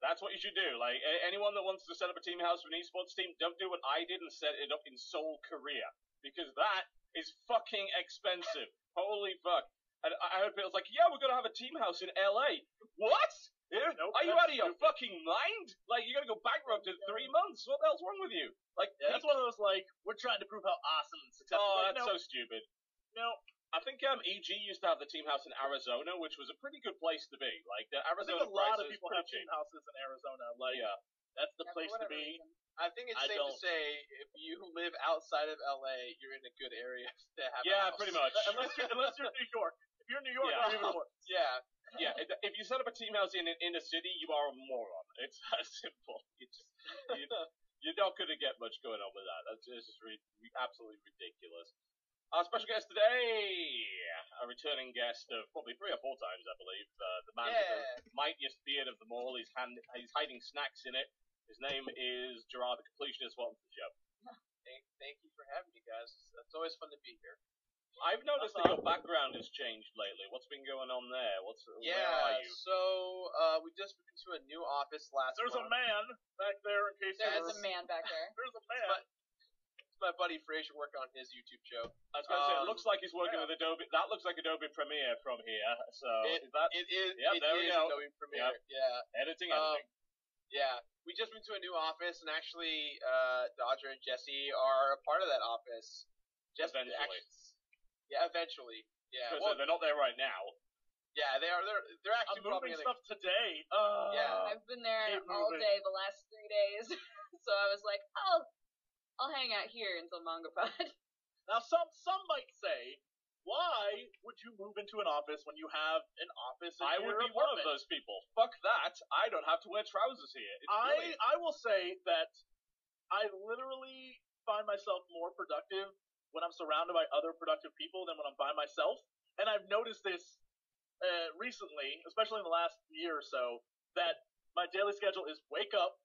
That's what you should do. Like, anyone that wants to set up a team house for an esports team, don't do what I did and set it up in Seoul, Korea. Because that is fucking expensive. Holy fuck. And I heard people like, yeah, we're going to have a team house in LA. What? Nope, Are you out of your fucking mind? Like, you're going to go bankrupt in 3 months. What the hell's wrong with you? Like, that's one of those, like, we're trying to prove how awesome and successful. Oh, like, that's so stupid. No. I think EG used to have the team house in Arizona, which was a pretty good place to be. Like, the I Arizona think a lot of prices people pretty have cheap. team houses in Arizona. Like, that's the place to be. I think it's safe to say if you live outside of LA, you're in a good area to have a house. Pretty much. Unless you're in New York. If you're in New York, you're even worse. Yeah. Yeah, if you set up a team house in a city, you are a moron. It's that simple. You're not going to get much going on with that. That's just absolutely ridiculous. Our special guest today, a returning guest of probably 3 or 4 times, I believe. The man with the mightiest beard of them all. He's hiding snacks in it. His name is Gerard the Completionist. Welcome to the show. Thank you for having me, guys. It's always fun to be here. I've noticed that your background has changed lately. What's been going on there? Where are you? So we just moved into a new office last month. There's a man back there in case There's a man back there. There's a man. It's my buddy Fraser working on his YouTube show. I was going to say, it looks like he's working with Adobe. That looks like Adobe Premiere from here. So it is. Yep, there we go. Adobe Premiere. Yep. Yeah. Editing. Yeah. We just moved to a new office, and actually, Dodger and Jesse are a part of that office. Eventually. Eventually. Yeah. Well, they're not there right now. Yeah, they are. They're actually I'm moving probably stuff today. Yeah. I've been there all day the last 3 days, so I was like, I'll hang out here until MangaPod. Now, some might say, why would you move into an office when you have an office in I your would be one of apartment? those people. Fuck that. I don't have to wear trousers here. It's brilliant. I will say that I literally find myself more productive when I'm surrounded by other productive people than when I'm by myself. And I've noticed this recently, especially in the last year or so, that my daily schedule is wake up,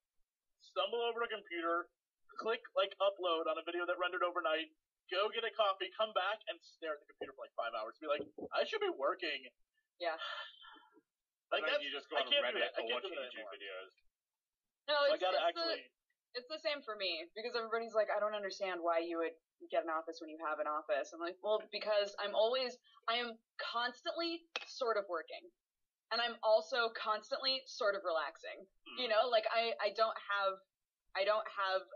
stumble over a computer, click upload on a video that rendered overnight, go get a coffee, come back, and stare at the computer for 5 hours. Be like, I should be working. Yeah. Like and then you just go on Reddit or watch YouTube videos. No, so it's the same for me, because everybody's like, I don't understand why you would get an office when you have an office. I'm like, well, because I am constantly sort of working. And I'm also constantly sort of relaxing. You know, like I don't have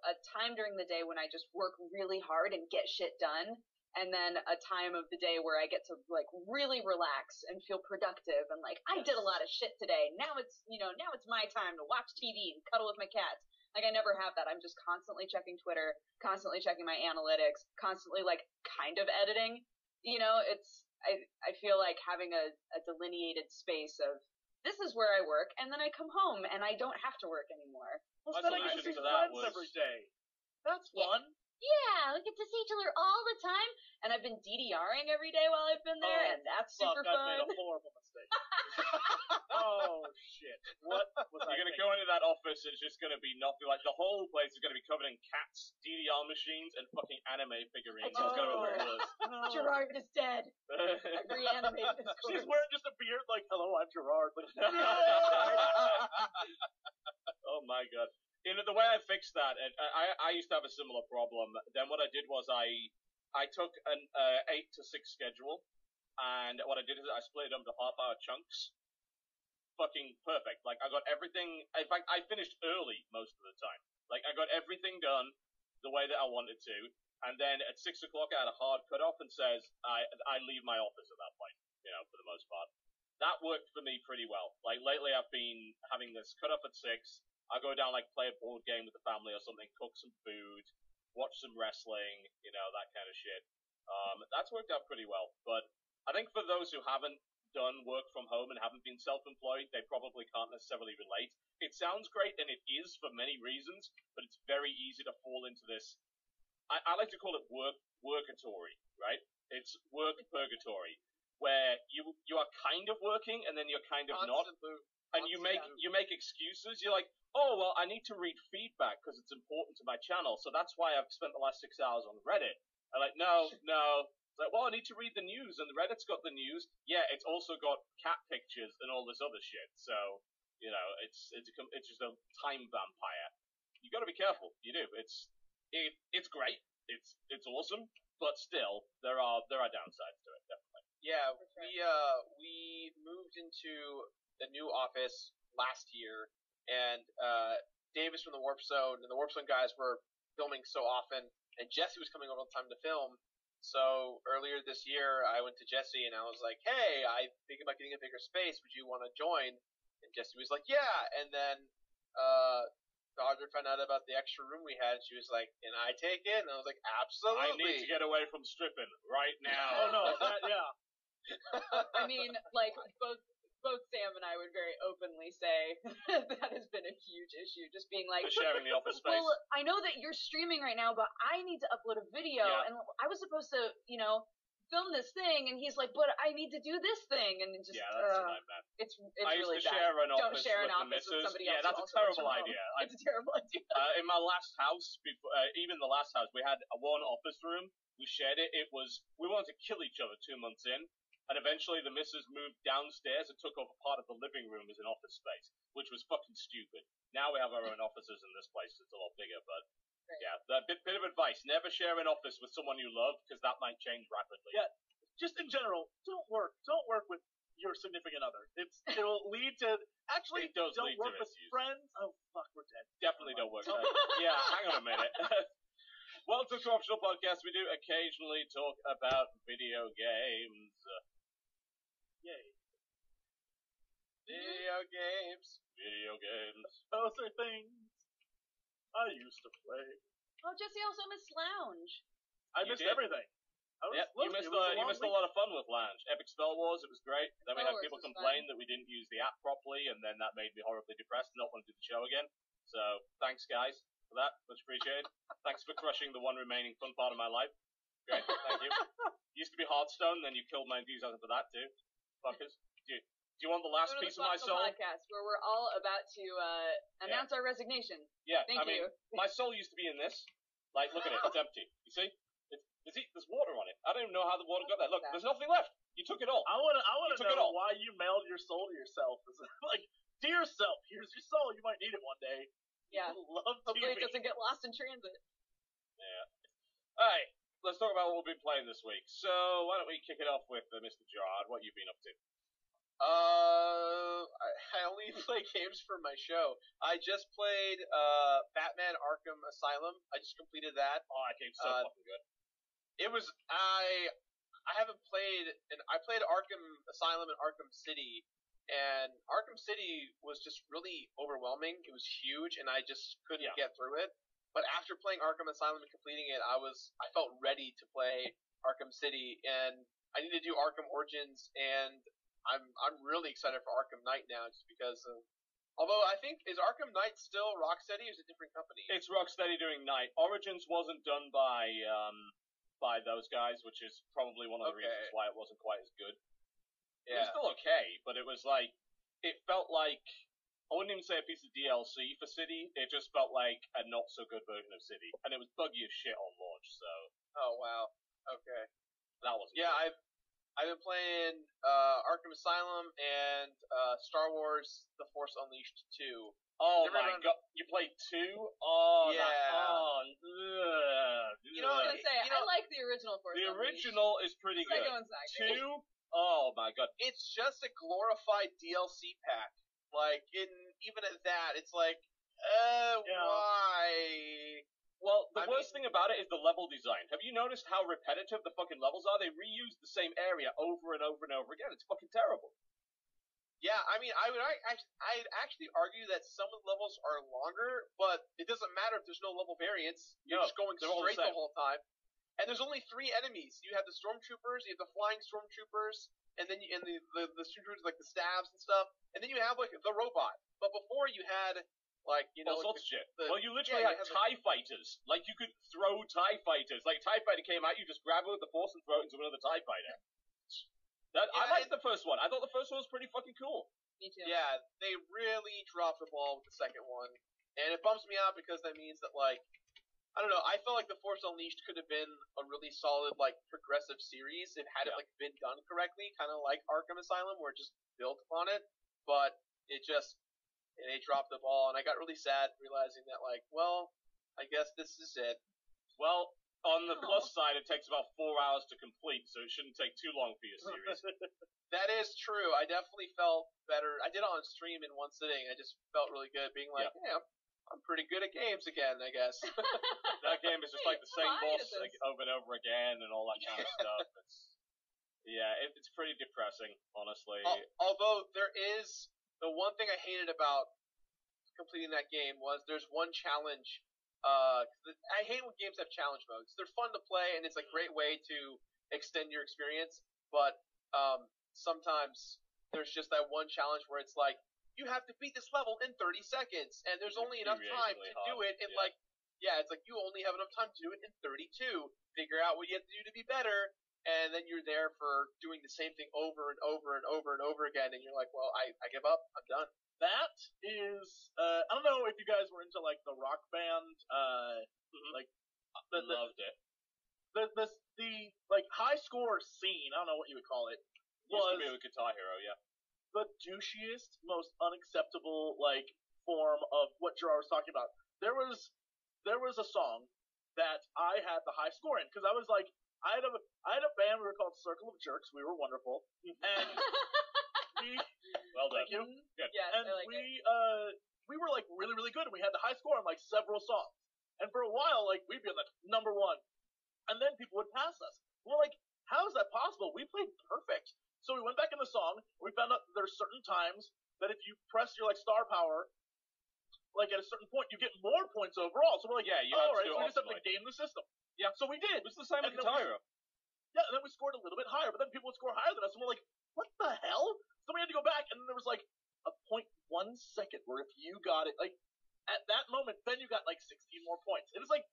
a time during the day when I just work really hard and get shit done, and then a time of the day where I get to like really relax and feel productive and like I did a lot of shit today. Now it's my time to watch TV and cuddle with my cats. Like I never have that. I'm just constantly checking Twitter, constantly checking my analytics, constantly like kind of editing. You know, I feel like having a delineated space of this is where I work, and then I come home and I don't have to work anymore. Well, then I get to see friends every day. That's fun. Yeah, we get to see each other all the time, and I've been DDRing every day while I've been there, and that's super fun. I made a horrible mistake. Oh shit! What was You're gonna go into that office, and it's just gonna be nothing. Like the whole place is gonna be covered in cats, DDR machines, and fucking anime figurines. It's gonna be ridiculous. Gerard is dead. I reanimated his corpse. She's wearing just a beard, like, hello, I'm Gerard. Like, oh my god. You know, the way I fixed that, and I used to have a similar problem. Then what I did was I took an 8 to 6 schedule, and what I did is I split it up into half-hour chunks. Fucking perfect. Like, I got everything. In fact, I finished early most of the time. Like, I got everything done the way that I wanted to, and then at 6 o'clock I had a hard cutoff and says I leave my office at that point, you know, for the most part. That worked for me pretty well. Like, lately I've been having this cutoff at 6. I go down, like, play a board game with the family or something, cook some food, watch some wrestling, you know, that kind of shit. That's worked out pretty well. But I think for those who haven't done work from home and haven't been self-employed, they probably can't necessarily relate. It sounds great, and it is for many reasons, but it's very easy to fall into this. I like to call it workatory, right? It's work purgatory, where you are kind of working and then you're kind of not, and you make excuses. You're like, oh well, I need to read feedback because it's important to my channel, so that's why I've spent the last 6 hours on Reddit. I'm like, no. It's like, well, I need to read the news, and Reddit's got the news. Yeah, it's also got cat pictures and all this other shit. So, it's just a time vampire. You got to be careful. You do. It's great. It's awesome, but still, there are downsides to it, definitely. Yeah, we moved into the new office last year, and Davis from the Warp Zone and the Warp Zone guys were filming so often, and Jesse was coming over all the time to film. So earlier this year, I went to Jesse and I was like, "Hey, I think about getting a bigger space. Would you want to join?" And Jesse was like, "Yeah." And then Audrey found out about the extra room we had. And she was like, "Can I take it?" And I was like, "Absolutely." I need to get away from stripping right now. Oh no, yeah. I mean, like, both Sam and I would very openly say that has been a huge issue. Just being like, For sharing the office space. well, I know that you're streaming right now, but I need to upload a video, and I was supposed to, film this thing, and he's like, but I need to do this thing, and it just, yeah, that's a nightmare. It's I used really to bad. share an Don't office share an with the office with missus. somebody Yeah, else. that's a terrible idea. It's a terrible idea. In my last house, before, even the last house, we had one office room. We shared it. We wanted to kill each other 2 months in. And eventually the missus moved downstairs and took over part of the living room as an office space, which was fucking stupid. Now we have our own offices in this place. It's a lot bigger, but yeah, that bit of advice. Never share an office with someone you love, because that might change rapidly. Yeah, just in general, don't work with your significant other. It'll lead to, actually, It does don't lead to work with misuse. friends. Oh, fuck, we're dead. Definitely don't work. Yeah, hang on a minute. Welcome to Optional Podcast. We do occasionally talk about video games. Yay. Video games. Those are things I used to play. Oh, Jesse also missed Lounge. You I missed did? everything. Yeah, you missed a lot of fun with Lounge. Epic Spell Wars, it was great. Then we had people complain that we didn't use the app properly, and then that made me horribly depressed and not want to do the show again. So, thanks guys for that. Much appreciated. Thanks for crushing the one remaining fun part of my life. Great, thank you. Used to be Hearthstone, then you killed my enthusiasm for that too. Fuckers. Do you want the last piece of my soul? Podcast where we're all about to announce our resignation. Yeah, Thank you. My soul used to be in this. Like, look at it, it's empty. You see? There's water on it. I don't even know how the water got there. Look, there's nothing left. You took it all. I wanna know why you mailed your soul to yourself. Like, dear self, here's your soul. You might need it one day. Yeah. Love Hopefully TV. it doesn't get lost in transit. Yeah. Alright, let's talk about what we've been playing this week. So, why don't we kick it off with Mr. Gerard? What you've been up to? I only play games for my show. I just played Batman Arkham Asylum. I just completed that. Oh, that game's so fucking good. It was I haven't played, and I played Arkham Asylum and Arkham City, and Arkham City was just really overwhelming. It was huge, and I just couldn't get through it. But after playing Arkham Asylum and completing it, I felt ready to play Arkham City, and I need to do Arkham Origins, and I'm really excited for Arkham Knight now, just because of. Although I think, is Arkham Knight still Rocksteady, or is it a different company? It's Rocksteady doing Knight. Origins wasn't done by those guys, which is probably one of the reasons why it wasn't quite as good. Yeah. It was still okay, but it was like, it felt like, I wouldn't even say a piece of DLC for City, it just felt like a not so good version of City. And it was buggy as shit on launch, so. Oh wow. Okay. That wasn't good. I've been playing Arkham Asylum and Star Wars The Force Unleashed 2. Oh my god, you played 2? Oh, yeah. You know what I was gonna say, I like the original Force The Unleashed. original is pretty good. Second one's not great. 2? Oh my god. It's just a glorified DLC pack. Like, even at that, it's like, why? Well, the worst thing about it is the level design. Have you noticed how repetitive the fucking levels are? They reuse the same area over and over and over again. It's fucking terrible. Yeah, I mean, I'd actually argue that some of the levels are longer, but it doesn't matter if there's no level variance. You're just going straight the whole time. And there's only 3 enemies. You have the stormtroopers, you have the flying stormtroopers, and then the shooters like the stabs and stuff, and then you have like the robot. But before you had like all sorts of shit. the- Well, you literally yeah, had you have TIE fighters. Like, you could throw TIE fighters. Like, a TIE fighter came out, you just grab it with the force and throw it into another TIE fighter. I Yeah, liked the first one. I thought the first one was pretty fucking cool. Me too. Yeah, they really dropped the ball with the second one, and it bums me out because that means that like I don't know. I felt like the Force Unleashed could have been a really solid like progressive series if had it like been done correctly, kind of like Arkham Asylum, where it just built upon it. But they dropped the ball, and I got really sad realizing that like, well, I guess this is it. Well, on the plus side, it takes about 4 hours to complete, so it shouldn't take too long for your series. That is true. I definitely felt better. I did it on stream in one sitting. I just felt really good being like, hey, I'm pretty good at games again, I guess. That game is just like the same Fine boss at like, over and over again and all that kind of stuff. It's pretty depressing, honestly. Although there is the one thing I hated about completing that game was there's one challenge. I hate when games have challenge modes. They're fun to play and it's a great way to extend your experience. But sometimes there's just that one challenge where it's like you have to beat this level in 30 seconds, and there's only enough time to do it in it's like you only have enough time to do it in 32. Figure out what you have to do to be better, and then you're there for doing the same thing over and over and over and over again, and you're like, well, I give up. I'm done. That is, I don't know if you guys were into like the Rock Band, like Loved it. the like high score scene. I don't know what you would call it. Used to be with Guitar Hero, yeah. The douchiest, most unacceptable like form of what Gerard was talking about. There was a song that I had the high score in because I was like, I had a band. We were called Circle of Jerks. We were wonderful, and well done. thank you. Good. Yes, And I like we were like really really good, and we had the high score on like several songs. And for a while, like we'd be on the number one, and then people would pass us. We're like, how is that possible? We played perfect. So we went back in the song. We found out there's certain times that if you press your like star power, like at a certain point, you get more points overall. So we're like, Yeah, you all have to right, do so we just have to optimally. game the system. Yeah. So we did. It was the same with And then Guitar we- Hero. Yeah, and then we scored a little bit higher, but then people would score higher than us, and we're like, what the hell? So we had to go back, and then there was like a 0.1 second where if you got it, like at that moment, then you got like 16 more points. And it's like,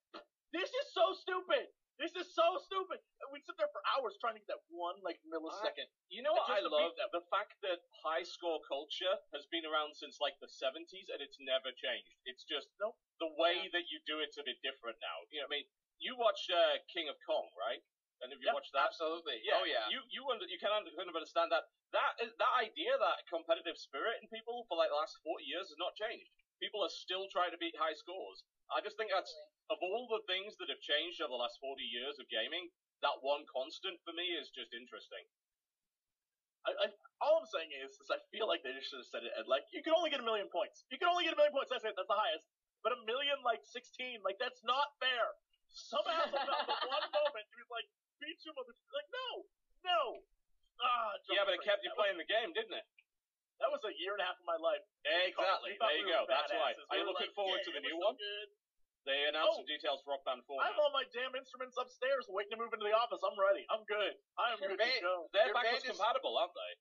this is so stupid. This is so stupid. And we'd sit there for hours trying to get that one like millisecond. You know what I Just to beat love? The fact that high score culture has been around since like the 70s and it's never changed. It's just the way that you do it's a bit different now. You know what I mean? You watch King of Kong, right? And have you Yeah, watched that? Absolutely. Yeah. Oh yeah. You kind of understand that idea, that competitive spirit in people for like the last 40 years has not changed. People are still trying to beat high scores. I just think that's, of all the things that have changed over the last 40 years of gaming, that one constant for me is just interesting. All I'm saying is I feel like they just should have said it, Ed. Like, you can only get 1 million points. You can only get 1 million points. That's it. That's the highest. But 1 million, like 16, like that's not fair. Somehow, the one moment he was like, beat you, mother. Like, no. Yeah, but it kept you playing the game, didn't it? That was a year and a half of my life. Exactly. There you go. That's why. Are you looking forward to the new one? Good. They announced some details for Rock Band 4 I have now. all my damn instruments upstairs waiting to move into the office. I'm ready. I'm good. I am good to go. They're Your backwards band is- compatible, aren't they?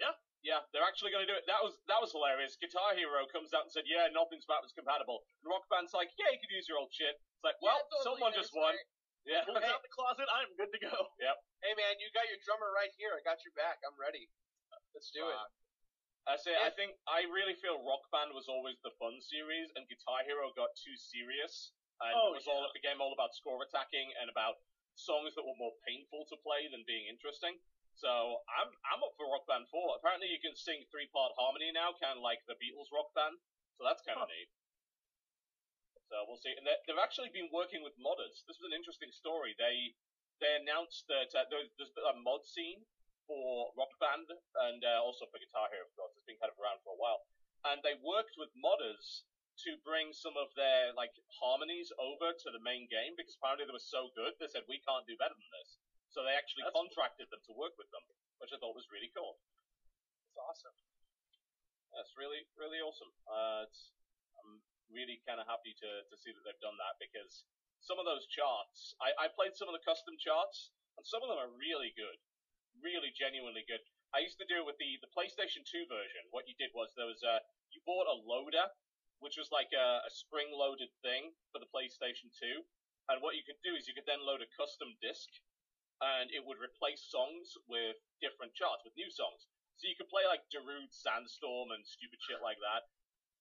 Yeah. Yeah, they're actually going to do it. That was hilarious. Guitar Hero comes out and said, yeah, nothing's backwards compatible. And Rock Band's like, yeah, you could use your old shit. It's like, well, totally, someone that's just won. right. Yeah. Move out the closet. I'm good to go. Yep. Hey man, you got your drummer right here. I got your back. I'm ready. Let's do it. I say, I think I really feel Rock Band was always the fun series, and Guitar Hero got too serious, and it became all about score attacking and about songs that were more painful to play than being interesting. So I'm up for Rock Band 4. Apparently, you can sing 3-part harmony now, kind of like the Beatles Rock Band. So that's kind of neat. So we'll see. And they've actually been working with modders. This was an interesting story. They announced that there's a mod scene for Rock Band and also for Guitar Hero, of course. It's been kind of around for a while. And they worked with modders to bring some of their like harmonies over to the main game because apparently they were so good. They said, we can't do better than this. So they actually contracted them to work with them, which I thought was really cool. It's awesome. That's really, really awesome. I'm really kind of happy to see that they've done that because some of those charts, I played some of the custom charts, and some of them are really good. really genuinely good. I used to do it with the PlayStation 2 version. What you did was you bought a loader, which was like a spring-loaded thing for the PlayStation 2, and what you could do is you could then load a custom disc, and it would replace songs with different charts, with new songs. So you could play like Darude Sandstorm and stupid shit like that,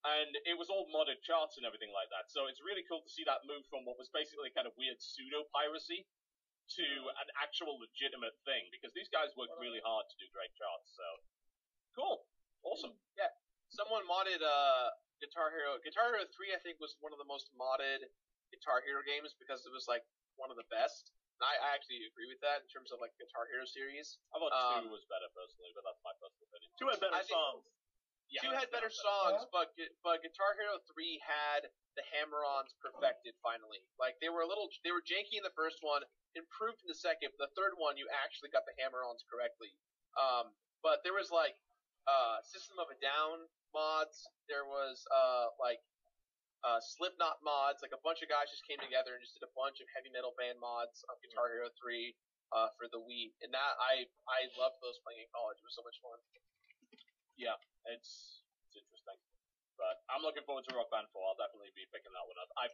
and it was all modded charts and everything like that. So it's really cool to see that move from what was basically kind of weird pseudo-piracy to an actual legitimate thing, because these guys worked really hard to do great charts. So cool, awesome. Yeah, someone modded Guitar Hero. Guitar Hero 3, I think, was one of the most modded Guitar Hero games because it was like one of the best. And I actually agree with that in terms of like Guitar Hero series. I thought 2 was better personally, but that's my personal opinion. 2 had better songs. Yeah, 2 had better songs, but Guitar Hero 3 had the hammer-ons perfected finally. Like they were janky in the first one, improved in the second. But the third one, you actually got the hammer-ons correctly. But there was like System of a Down mods. There was Slipknot mods. Like a bunch of guys just came together and just did a bunch of heavy metal band mods of Guitar Hero 3 for the Wii. And that I loved those playing in college. It was so much fun. Yeah, it's interesting. But I'm looking forward to Rock Band 4. I'll definitely be picking that one up. I